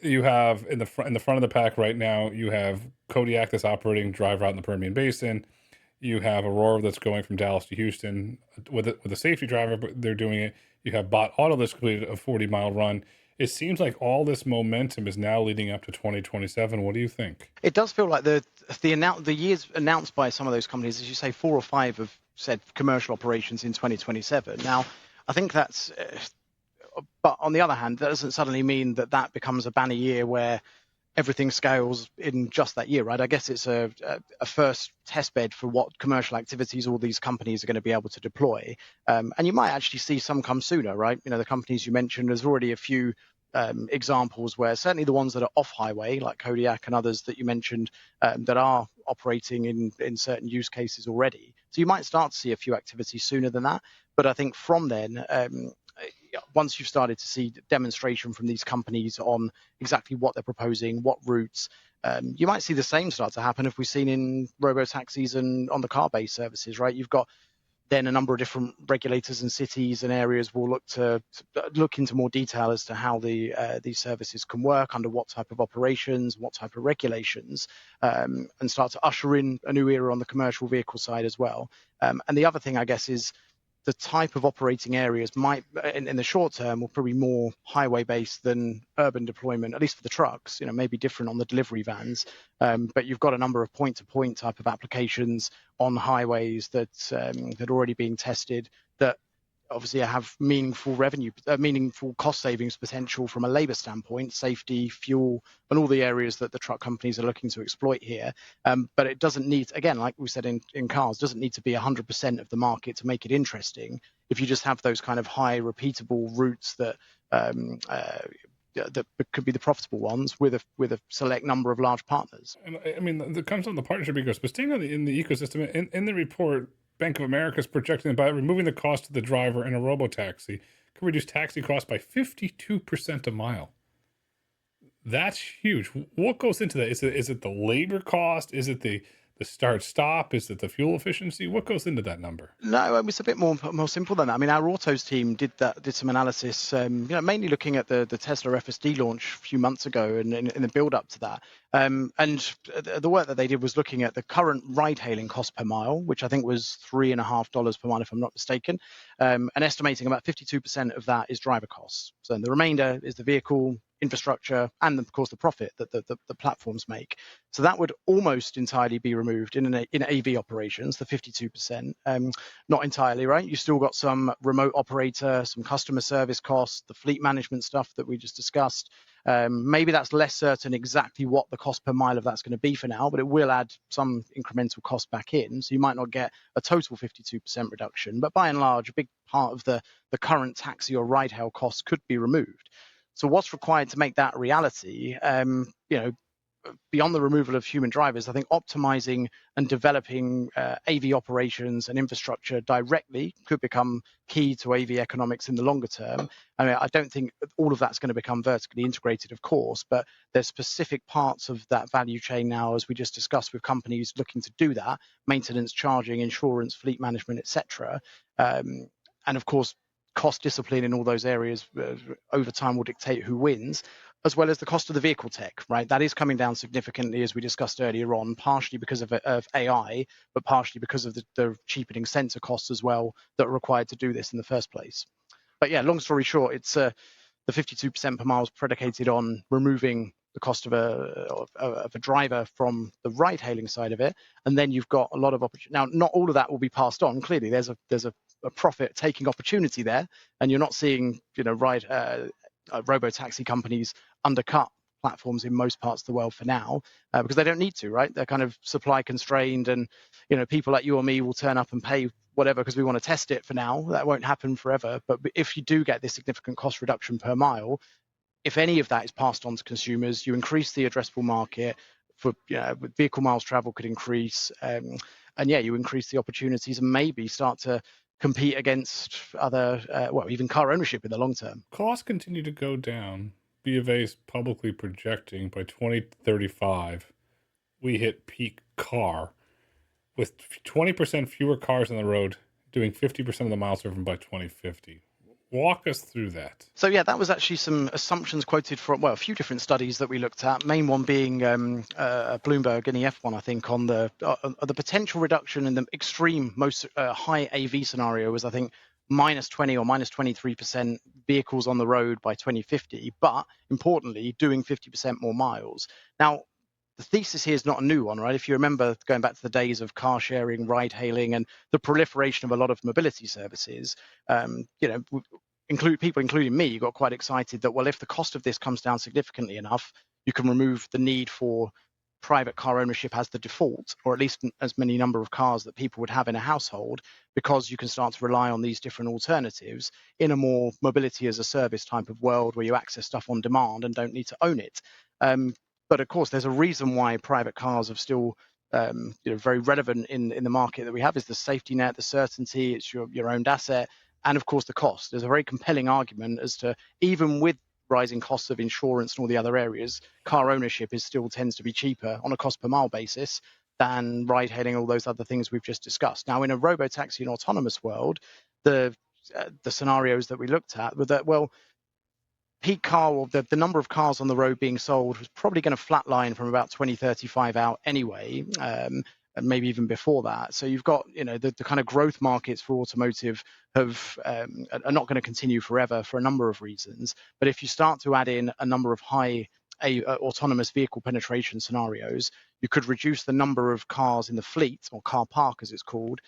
Speaker 1: you have in the front of the pack right now, you have Kodiak that's operating drive route in the Permian Basin. You have Aurora that's going from Dallas to Houston with a safety driver, but they're doing it. You have Bot Auto that's completed a 40-mile run. It seems like all this momentum is now leading up to 2027. What do you think?
Speaker 2: It does feel like the years announced by some of those companies, as you say, 4 or 5 have said commercial operations in 2027. Now, I think that's but on the other hand, that doesn't suddenly mean that becomes a banner year where everything scales in just that year, right? I guess it's a first test bed for what commercial activities all these companies are going to be able to deploy. And you might actually see some come sooner, right? The companies you mentioned, there's already a few examples where certainly the ones that are off highway, like Kodiak and others that you mentioned, that are operating in certain use cases already. So you might start to see a few activities sooner than that. But I think from then, once you've started to see demonstration from these companies on exactly what they're proposing, what routes, you might see the same start to happen if we've seen in robo-taxis and on the car-based services, right? You've got then a number of different regulators and cities and areas will look into more detail as to how these services can work, under what type of operations, what type of regulations, and start to usher in a new era on the commercial vehicle side as well. And the other thing, I guess, is the type of operating areas might, in the short term, will probably be more highway-based than urban deployment, at least for the trucks. Maybe different on the delivery vans, but you've got a number of point-to-point type of applications on highways that are already being tested that obviously have meaningful cost savings potential from a labor standpoint, safety, fuel, and all the areas that the truck companies are looking to exploit here. But it doesn't need, again, like we said in cars, doesn't need to be 100% of the market to make it interesting. If you just have those kind of high repeatable routes that could be the profitable ones with a select number of large partners.
Speaker 1: And I mean, it comes on the partnership ecosystem, but staying in the ecosystem, in the report, Bank of America is projecting that by removing the cost of the driver in a robotaxi can reduce taxi costs by 52% a mile. That's huge. What goes into that? Is it the labor cost? Is it the the start-stop? Is it the fuel efficiency? What goes into that number?
Speaker 2: No, it's a bit more simple than that. I mean, our autos team did some analysis, mainly looking at the Tesla FSD launch a few months ago and in the build up to that. And the work that they did was looking at the current ride-hailing cost per mile, which I think was $3.50 per mile, if I'm not mistaken, and estimating about 52% of that is driver costs. So the remainder is the vehicle, infrastructure, and of course the profit that the platforms make. So that would almost entirely be removed in AV operations, the 52%. Not entirely, right? You've still got some remote operator, some customer service costs, the fleet management stuff that we just discussed. Maybe that's less certain exactly what the cost per mile of that's going to be for now, but it will add some incremental cost back in. So you might not get a total 52% reduction, but by and large, a big part of the current taxi or ride hail costs could be removed. So what's required to make that a reality? Beyond the removal of human drivers, I think optimizing and developing AV operations and infrastructure directly could become key to AV economics in the longer term. I mean, I don't think all of that's going to become vertically integrated, of course, but there's specific parts of that value chain now, as we just discussed, with companies looking to do that: maintenance, charging, insurance, fleet management, etc. And of course, cost discipline in all those areas over time will dictate who wins, as well as the cost of the vehicle tech, right? That is coming down significantly, as we discussed earlier on, partially because of AI, but partially because of the cheapening sensor costs as well that are required to do this in the first place. But yeah, long story short, it's the 52% per mile is predicated on removing the cost of a driver from the ride-hailing side of it, and then you've got a lot of opportunity. Now, not all of that will be passed on. Clearly, there's a profit-taking opportunity there, and you're not seeing robotaxi companies undercut platforms in most parts of the world for now, because they don't need to, right? They're kind of supply constrained, and people like you or me will turn up and pay whatever because we want to test it for now. That won't happen forever. But if you do get this significant cost reduction per mile, if any of that is passed on to consumers, you increase the addressable market for vehicle miles travel could increase, and you increase the opportunities and maybe start to compete against other, even car ownership in the long term.
Speaker 1: Costs continue to go down. B of A is publicly projecting by 2035 we hit peak car with 20% fewer cars on the road, doing 50% of the miles driven by 2050. Walk us through that.
Speaker 2: So yeah, that was actually some assumptions quoted from a few different studies that we looked at. Main one being Bloomberg and EF1, I think, on the potential reduction in the extreme most high AV scenario was, I think, -20 or -23% vehicles on the road by 2050, but importantly, doing 50% more miles. Now, the thesis here is not a new one, right? If you remember going back to the days of car sharing, ride hailing, and the proliferation of a lot of mobility services, people, including me, got quite excited that, well, if the cost of this comes down significantly enough, you can remove the need for private car ownership as the default, or at least as many number of cars that people would have in a household, because you can start to rely on these different alternatives in a more mobility as a service type of world where you access stuff on demand and don't need to own it. But of course, there's a reason why private cars are still very relevant in the market that we have, is the safety net, the certainty, it's your owned asset, and of course the cost. There's a very compelling argument as to, even with rising costs of insurance and all the other areas, car ownership still tends to be cheaper on a cost per mile basis than ride hailing, all those other things we've just discussed. Now, in a robotaxi and autonomous world, the scenarios that we looked at were that, well, peak car, or the number of cars on the road being sold, was probably going to flatline from about 2035 out anyway, and maybe even before that. So you've got, the kind of growth markets for automotive are not going to continue forever for a number of reasons. But if you start to add in a number of high autonomous vehicle penetration scenarios, you could reduce the number of cars in the fleet, or car park as it's called,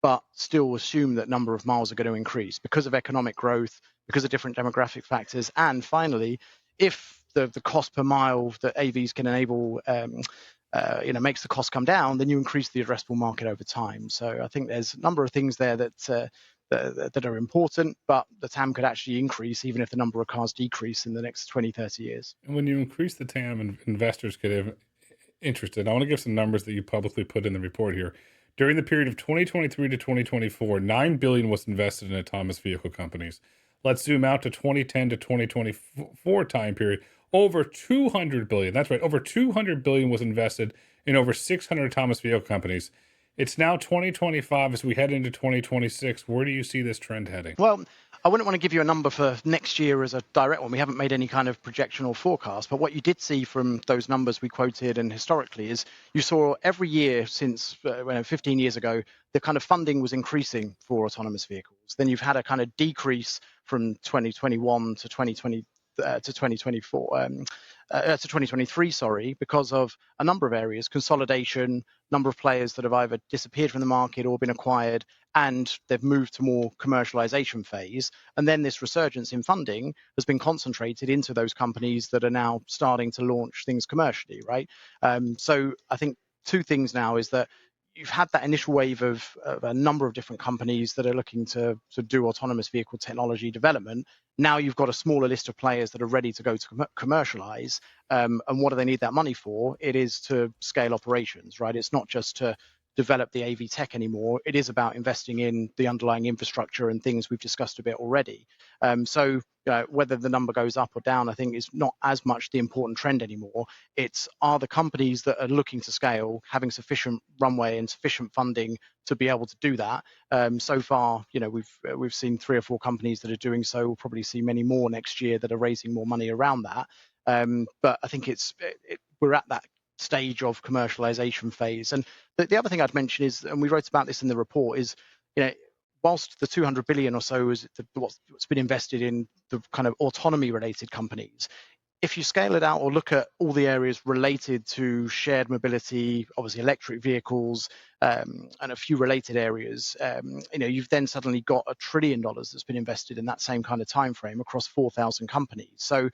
Speaker 2: but still assume that number of miles are going to increase because of economic growth, because of different demographic factors. And finally, if the cost per mile that AVs can enable makes the cost come down, then you increase the addressable market over time. So I think there's a number of things there that are important, but the TAM could actually increase even if the number of cars decrease in the next 20, 30 years.
Speaker 1: And when you increase the TAM, and investors get interested, I want to give some numbers that you publicly put in the report here. During the period of 2023 to 2024, $9 billion was invested in autonomous vehicle companies. Let's zoom out to 2010 to 2024 time period. Over $200 billion, that's right, over $200 billion was invested in over 600 autonomous vehicle companies. It's now 2025 as we head into 2026. Where do you see this trend heading?
Speaker 2: Well, I wouldn't want to give you a number for next year as a direct one. We haven't made any kind of projection or forecast. But what you did see from those numbers we quoted and historically is you saw every year since 15 years ago, the kind of funding was increasing for autonomous vehicles. Then you've had a kind of decrease from 2021 to 2020 to 2024 to 2023, sorry, because of a number of areas, consolidation, number of players that have either disappeared from the market or been acquired, and they've moved to more commercialization phase. And then this resurgence in funding has been concentrated into those companies that are now starting to launch things commercially, right? So I think two things now is that you've had that initial wave of a number of different companies that are looking to do autonomous vehicle technology development. Now you've got a smaller list of players that are ready to go to commercialize. And what do they need that money for? It is to scale operations, right? It's not just to develop the AV tech anymore. It is about investing in the underlying infrastructure and things we've discussed a bit already. So whether the number goes up or down, I think is not as much the important trend anymore. It's are the companies that are looking to scale having sufficient runway and sufficient funding to be able to do that. So far, we've seen 3 or 4 companies that are doing so. We'll probably see many more next year that are raising more money around that. But I think we're at that stage of commercialization phase. And the other thing I'd mention is, and we wrote about this in the report, is whilst the 200 billion or so is what's been invested in the kind of autonomy related companies, if you scale it out or look at all the areas related to shared mobility, obviously electric vehicles, and a few related areas, you've then suddenly got $1 trillion that's been invested in that same kind of time frame across 4,000 companies. So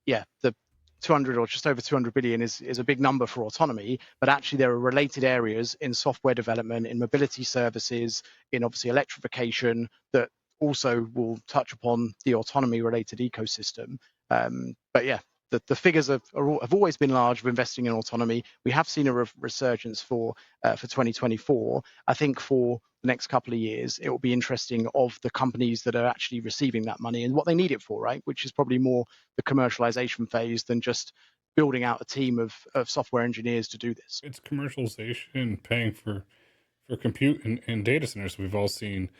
Speaker 2: yeah, the 200 or just over 200 billion is a big number for autonomy, but actually there are related areas in software development, in mobility services, in obviously electrification that also will touch upon the autonomy related ecosystem. But yeah, the figures have always been large of investing in autonomy. We have seen a resurgence for 2024. I think for the next couple of years, it will be interesting of the companies that are actually receiving that money and what they need it for, right? Which is probably more the commercialization phase than just building out a team of software engineers to do this.
Speaker 1: It's commercialization, paying for compute and data centers. We've all seen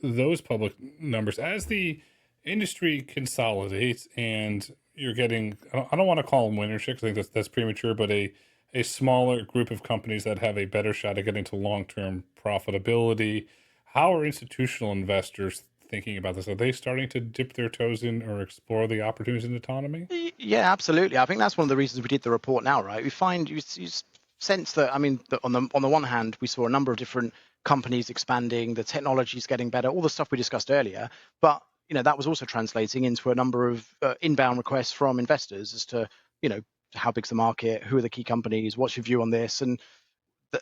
Speaker 1: those public numbers as the industry consolidates, and you're getting, I don't want to call them winner shakes, I think that's premature, but a smaller group of companies that have a better shot at getting to long-term profitability. How are institutional investors thinking about this? Are they starting to dip their toes in or explore the opportunities in autonomy?
Speaker 2: Yeah, absolutely. I think that's one of the reasons we did the report now, right? We find you sense that, I mean, on the one hand, we saw a number of different companies expanding, the technology is getting better, all the stuff we discussed earlier, but that was also translating into a number of inbound requests from investors as to how big's the market, who are the key companies, what's your view on this, and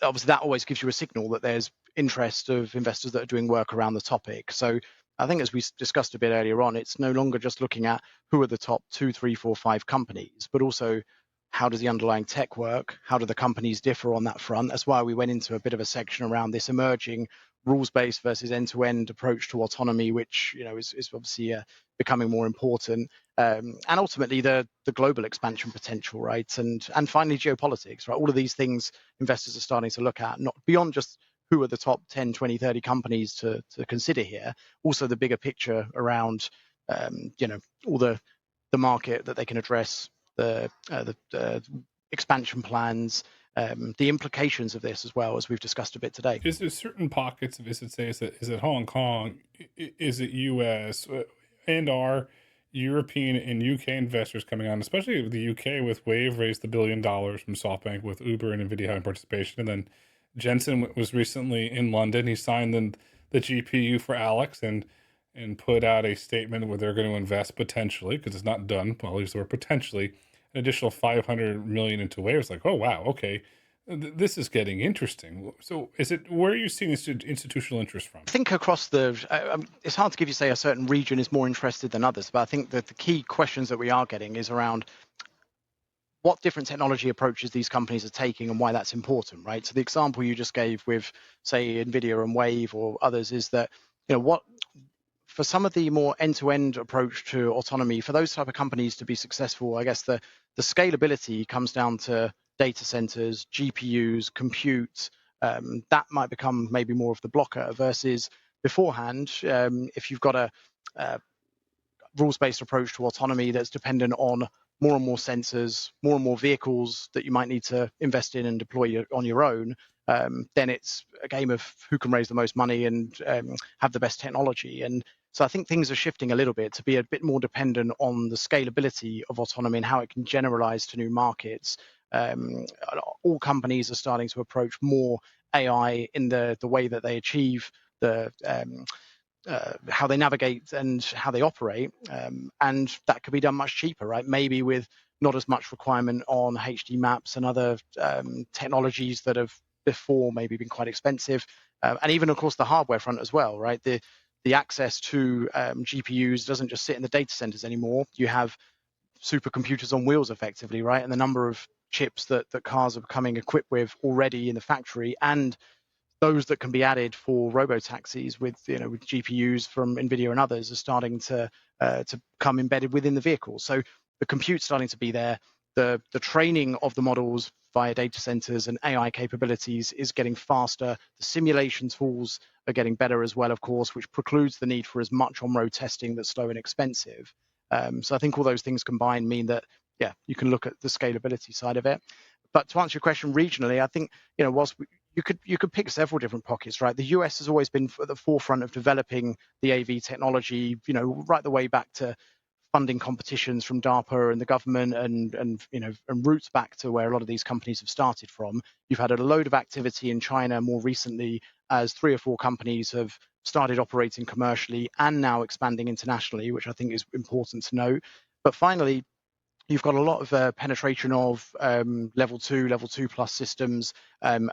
Speaker 2: obviously that always gives you a signal that there's interest of investors that are doing work around the topic. So I think, as we discussed a bit earlier on, it's no longer just looking at who are the top 2, 3, 4, 5 companies, but also how does the underlying tech work? How do the companies differ on that front? That's why we went into a bit of a section around this emerging rules-based versus end-to-end approach to autonomy, which is obviously becoming more important, and ultimately the global expansion potential, right? And finally geopolitics, right? All of these things investors are starting to look at, not beyond just who are the top 10, 20, 30 companies to consider here, also the bigger picture around all the market that they can address, the expansion plans, the implications of this as well, as we've discussed a bit today.
Speaker 1: Is there certain pockets of, is it Hong Kong, is it US, and are European and UK investors coming on, especially the UK with Wave raised $1 billion from SoftBank with Uber and Nvidia having participation, and then Jensen was recently in London. He signed the GPU for Alex and put out a statement where they're going to invest potentially, because it's not done, well, at least we're potentially, an additional 500 million into Wave. It's like, oh wow, okay, this is getting interesting. So where are you seeing institutional interest from?
Speaker 2: I think across it's hard to give you, say, a certain region is more interested than others, but I think that the key questions that we are getting is around what different technology approaches these companies are taking and why that's important, right? So the example you just gave with, say, Nvidia and Wave or others is that, for some of the more end-to-end approach to autonomy, for those type of companies to be successful, I guess the scalability comes down to data centers, GPUs, compute, that might become maybe more of the blocker versus beforehand. If you've got a rules-based approach to autonomy that's dependent on more and more sensors, more and more vehicles that you might need to invest in and deploy on your own, then it's a game of who can raise the most money and have the best technology. And so I think things are shifting a little bit to be a bit more dependent on the scalability of autonomy and how it can generalize to new markets. All companies are starting to approach more AI in the way that they achieve the how they navigate and how they operate, and that could be done much cheaper, right? Maybe with not as much requirement on HD maps and other technologies that have before maybe been quite expensive, and even of course the hardware front as well, right? The access to GPUs doesn't just sit in the data centers anymore. You have supercomputers on wheels effectively, right? And the number of chips that cars are becoming equipped with already in the factory, and those that can be added for robotaxis with with GPUs from NVIDIA and others are starting to come embedded within the vehicle. So the compute's starting to be there. The training of the models via data centers and AI capabilities is getting faster. The simulation tools are getting better as well, of course, which precludes the need for as much on-road testing that's slow and expensive. So I think all those things combined mean that, yeah, you can look at the scalability side of it. But to answer your question regionally, I think, whilst you could pick several different pockets, right? The US has always been at the forefront of developing the AV technology, right the way back to funding competitions from DARPA and the government, and roots back to where a lot of these companies have started from. You've had a load of activity in China more recently, as 3 or 4 companies have started operating commercially and now expanding internationally, which I think is important to note. But finally, you've got a lot of penetration of level 2 plus systems, and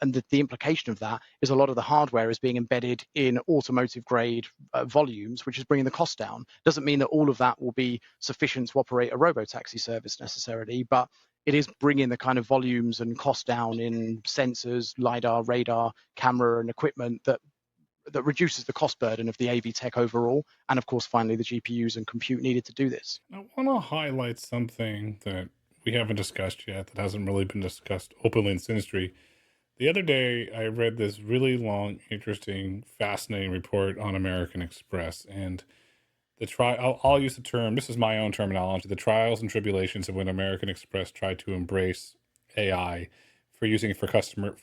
Speaker 2: the implication of that is a lot of the hardware is being embedded in automotive grade volumes, which is bringing the cost down. Doesn't mean that all of that will be sufficient to operate a robotaxi service necessarily, but it is bringing the kind of volumes and cost down in sensors, LiDAR, radar, camera, and equipment that reduces the cost burden of the AV tech overall, and of course, finally, the GPUs and compute needed to do this.
Speaker 1: I want to highlight something that we haven't discussed yet, that hasn't really been discussed openly in this industry. The other day, I read this really long, interesting, fascinating report on American Express, and I'll use the term, this is my own terminology, the trials and tribulations of when American Express tried to embrace AI for using it for customer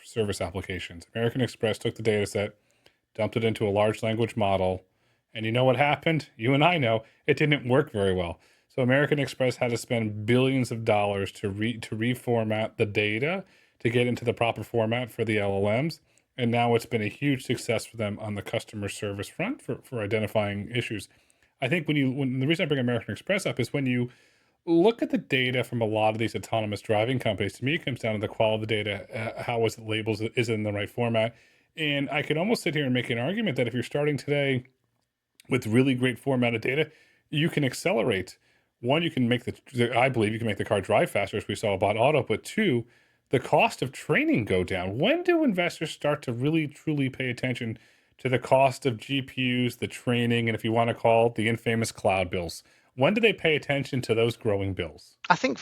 Speaker 1: service applications. American Express took the data set, dumped it into a large language model, and you know what happened? You and I know it didn't work very well. So American Express had to spend billions of dollars to reformat the data to get into the proper format for the LLMs. And now it's been a huge success for them on the customer service front for identifying issues. I think when the reason I bring American Express up is when you look at the data from a lot of these autonomous driving companies, to me, it comes down to the quality of the data, how is it labeled, is it in the right format? And I could almost sit here and make an argument that if you're starting today with really great formatted data, you can accelerate. One, you can I believe you can make the car drive faster, as we saw about auto, but two, the cost of training go down. When do investors start to really, truly pay attention to the cost of GPUs, the training, and if you want to call it the infamous cloud bills? When do they pay attention to those growing bills?
Speaker 2: I think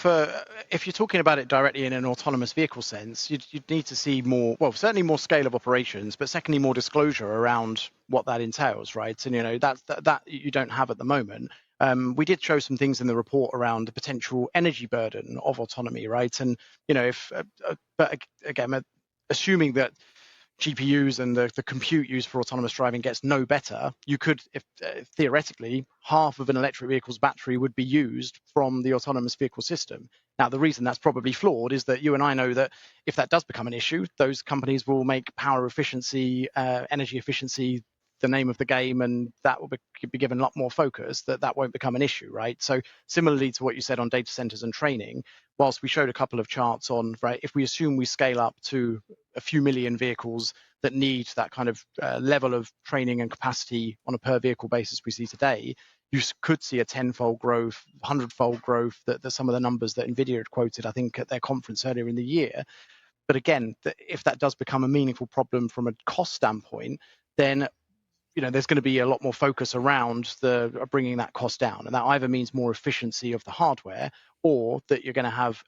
Speaker 2: if you're talking about it directly in an autonomous vehicle sense, you'd need to see more, well, certainly more scale of operations, but secondly, more disclosure around what that entails, right? And that you don't have at the moment. We did show some things in the report around the potential energy burden of autonomy, right? And but again, assuming that GPUs and the compute used for autonomous driving gets no better, you could, if theoretically, half of an electric vehicle's battery would be used from the autonomous vehicle system. Now, the reason that's probably flawed is that you and I know that if that does become an issue, those companies will make power efficiency, energy efficiency the name of the game, and that will be given a lot more focus, that won't become an issue, right? So similarly to what you said on data centers and training, whilst we showed a couple of charts on, right, if we assume we scale up to a few million vehicles that need that kind of level of training and capacity on a per vehicle basis we see today, you could see a 10-fold growth, 100-fold growth, that some of the numbers that NVIDIA had quoted, I think, at their conference earlier in the year. But again, if that does become a meaningful problem from a cost standpoint, then there's going to be a lot more focus around bringing that cost down, and that either means more efficiency of the hardware, or that you're going to have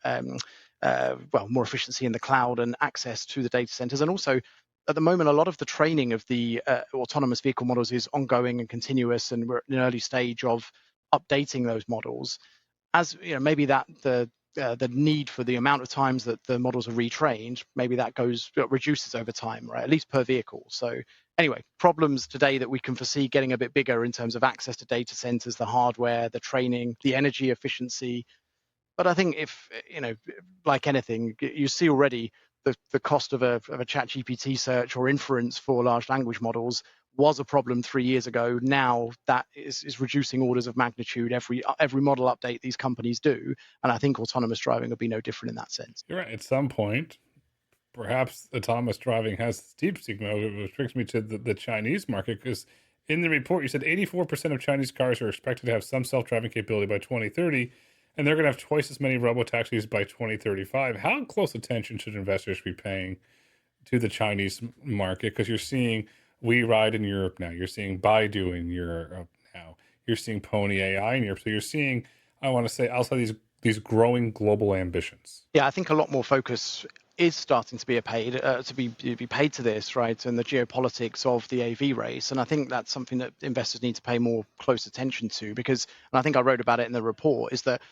Speaker 2: more efficiency in the cloud and access to the data centers. And also, at the moment, a lot of the training of the autonomous vehicle models is ongoing and continuous, and we're in an early stage of updating those models. As you know, maybe that the need for the amount of times that the models are retrained, maybe that reduces over time, right? At least per vehicle. So anyway, problems today that we can foresee getting a bit bigger in terms of access to data centers, the hardware, the training, the energy efficiency. But I think if, like anything, you see already the cost of a ChatGPT search or inference for large language models was a problem 3 years ago. Now that is reducing orders of magnitude every model update these companies do. And I think autonomous driving will be no different in that sense.
Speaker 1: You're right. At some point, perhaps autonomous driving has steep stigma, which brings me to the Chinese market, because in the report you said 84% of Chinese cars are expected to have some self-driving capability by 2030, and they're going to have twice as many robotaxis by 2035. How close attention should investors be paying to the Chinese market? Because you're seeing WeRide in Europe now, you're seeing Baidu in Europe now, you're seeing Pony AI in Europe. So you're seeing, I want to say, outside these growing global ambitions.
Speaker 2: Yeah, I think a lot more focus is starting to be paid to this, right? And the geopolitics of the AV race. And I think that's something that investors need to pay more close attention to, because, and I think I wrote about it in the report, is that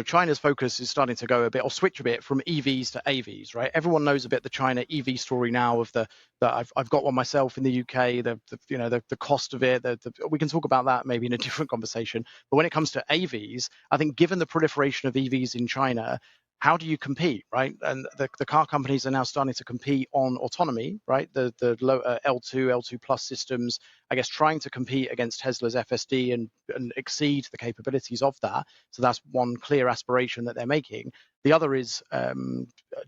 Speaker 2: China's focus is starting to go a bit, or switch a bit, from EVs to AVs, right? Everyone knows a bit the China EV story now, of that I've got one myself in the UK, the cost of it. We can talk about that maybe in a different conversation. But when it comes to AVs, I think given the proliferation of EVs in China, how do you compete, right? And the car companies are now starting to compete on autonomy, right? The low L2, L2 plus systems, I guess, trying to compete against Tesla's FSD and exceed the capabilities of that. So that's one clear aspiration that they're making. The other is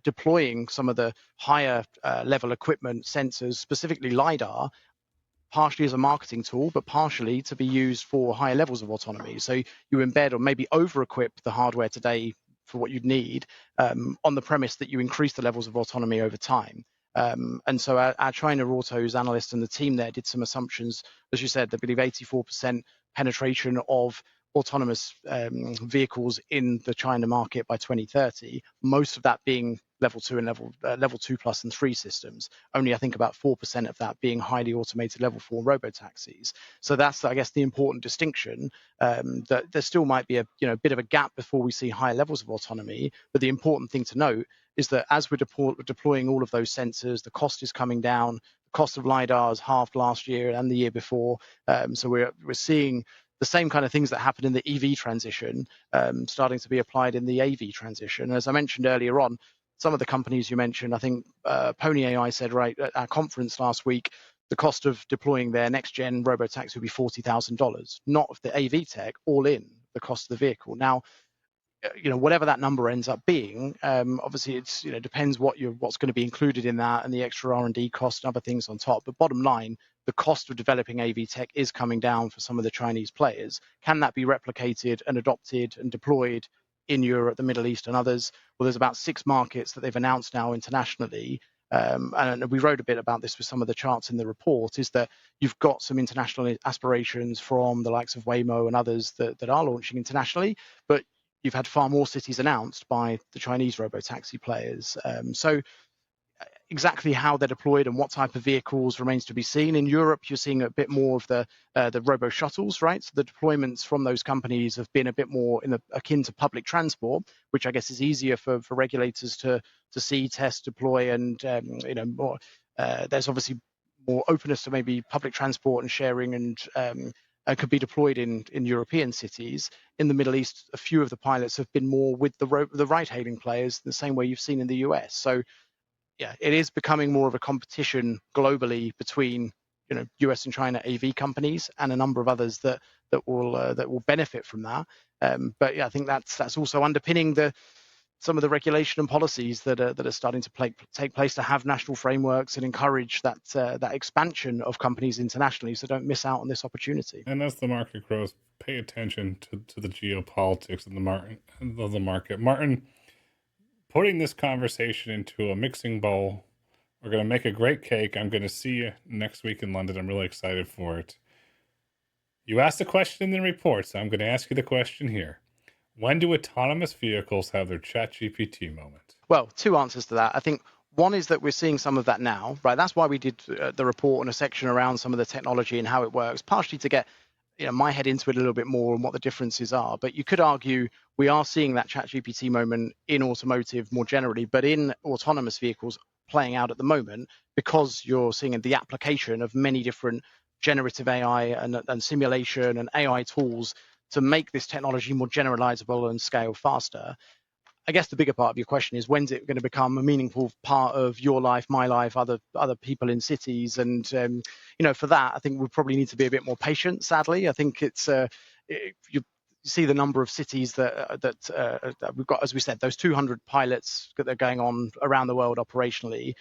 Speaker 2: deploying some of the higher level equipment, sensors, specifically LiDAR, partially as a marketing tool, but partially to be used for higher levels of autonomy. So you embed or maybe over-equip the hardware today for what you'd need, on the premise that you increase the levels of autonomy over time. And so our China Autos analyst and the team there did some assumptions. As you said, they believe 84% penetration of autonomous vehicles in the China market by 2030, most of that being level 2 and level 2 plus and 3 systems. Only, I think, about 4% of that being highly automated level 4 robotaxis. So that's, I guess, the important distinction, that there still might be a bit of a gap before we see higher levels of autonomy. But the important thing to note is that as we're deploying all of those sensors, the cost is coming down. The cost of LiDAR has halved last year and the year before. So we're seeing the same kind of things that happened in the EV transition starting to be applied in the AV transition. As I mentioned earlier on, some of the companies you mentioned, I think Pony AI said right at our conference last week, the cost of deploying their next gen robotaxi would be $40,000, not of the AV tech, all in the cost of the vehicle. Now, whatever that number ends up being, obviously it's depends what's going to be included in that, and the extra R&D cost and other things on top. But bottom line, the cost of developing AV tech is coming down for some of the Chinese players. Can that be replicated and adopted and deployed in Europe, the Middle East, and others? Well, there's about 6 markets that they've announced now internationally. And we wrote a bit about this with some of the charts in the report, is that you've got some international aspirations from the likes of Waymo and others that are launching internationally, but you've had far more cities announced by the Chinese robotaxi players. So exactly how they're deployed and what type of vehicles remains to be seen. In Europe, you're seeing a bit more of the robo shuttles, right? So the deployments from those companies have been a bit more akin to public transport, which I guess is easier for regulators to see, test, deploy, and more. There's obviously more openness to maybe public transport and sharing, and could be deployed in European cities. In the Middle East, a few of the pilots have been more with the ride-hailing players, the same way you've seen in the US. So yeah, it is becoming more of a competition globally between US and China AV companies and a number of others that will benefit from that. But yeah, I think that's also underpinning some of the regulation and policies that are starting to take place to have national frameworks and encourage that expansion of companies internationally, so don't miss out on this opportunity.
Speaker 1: And as the market grows, pay attention to the geopolitics of the market. Martyn, putting this conversation into a mixing bowl, we're going to make a great cake. I'm going to see you next week in London. I'm really excited for it. You asked a question in the report, so I'm going to ask you the question here. When do autonomous vehicles have their ChatGPT moment?
Speaker 2: Well, two answers to that. I think one is that we're seeing some of that now, right? That's why we did the report and a section around some of the technology and how it works, partially to get my head into it a little bit more and what the differences are. But you could argue we are seeing that ChatGPT moment in automotive more generally, but in autonomous vehicles playing out at the moment because you're seeing the application of many different generative AI and simulation and AI tools to make this technology more generalizable and scale faster. I guess the bigger part of your question is when's it going to become a meaningful part of your life, my life, other people in cities, and for that, I think we probably need to be a bit more patient. Sadly, I think you see the number of cities that we've got, as we said, those 200 pilots that are going on around the world operationally.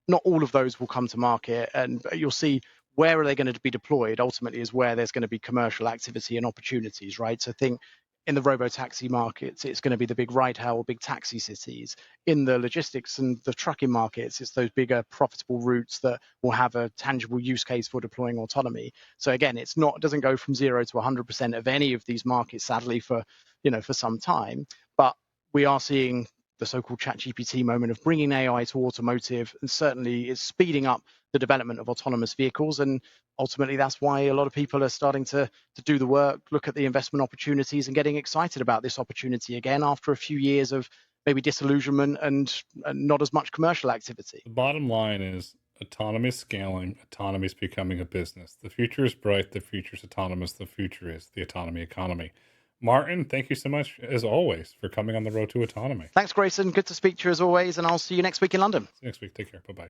Speaker 2: Not all of those will come to market, and you'll see where are they going to be deployed ultimately is where there's going to be commercial activity and opportunities, right? So I think in the robotaxi markets, it's going to be the big ride-hail, big taxi cities. In the logistics and the trucking markets, it's those bigger profitable routes that will have a tangible use case for deploying autonomy. So again, it doesn't go from 0 to 100% of any of these markets, sadly, for some time. But we are seeing the so-called ChatGPT moment of bringing AI to automotive, and certainly it's speeding up the development of autonomous vehicles. And ultimately, that's why a lot of people are starting to do the work, look at the investment opportunities, and getting excited about this opportunity again after a few years of maybe disillusionment and not as much commercial activity.
Speaker 1: The bottom line is autonomy is scaling, autonomy is becoming a business. The future is bright, the future is autonomous, the future is the autonomy economy. Martyn, thank you so much, as always, for coming on the road to autonomy.
Speaker 2: Thanks, Grayson. Good to speak to you as always, and I'll see you next week in London.
Speaker 1: See you next week. Take care. Bye-bye.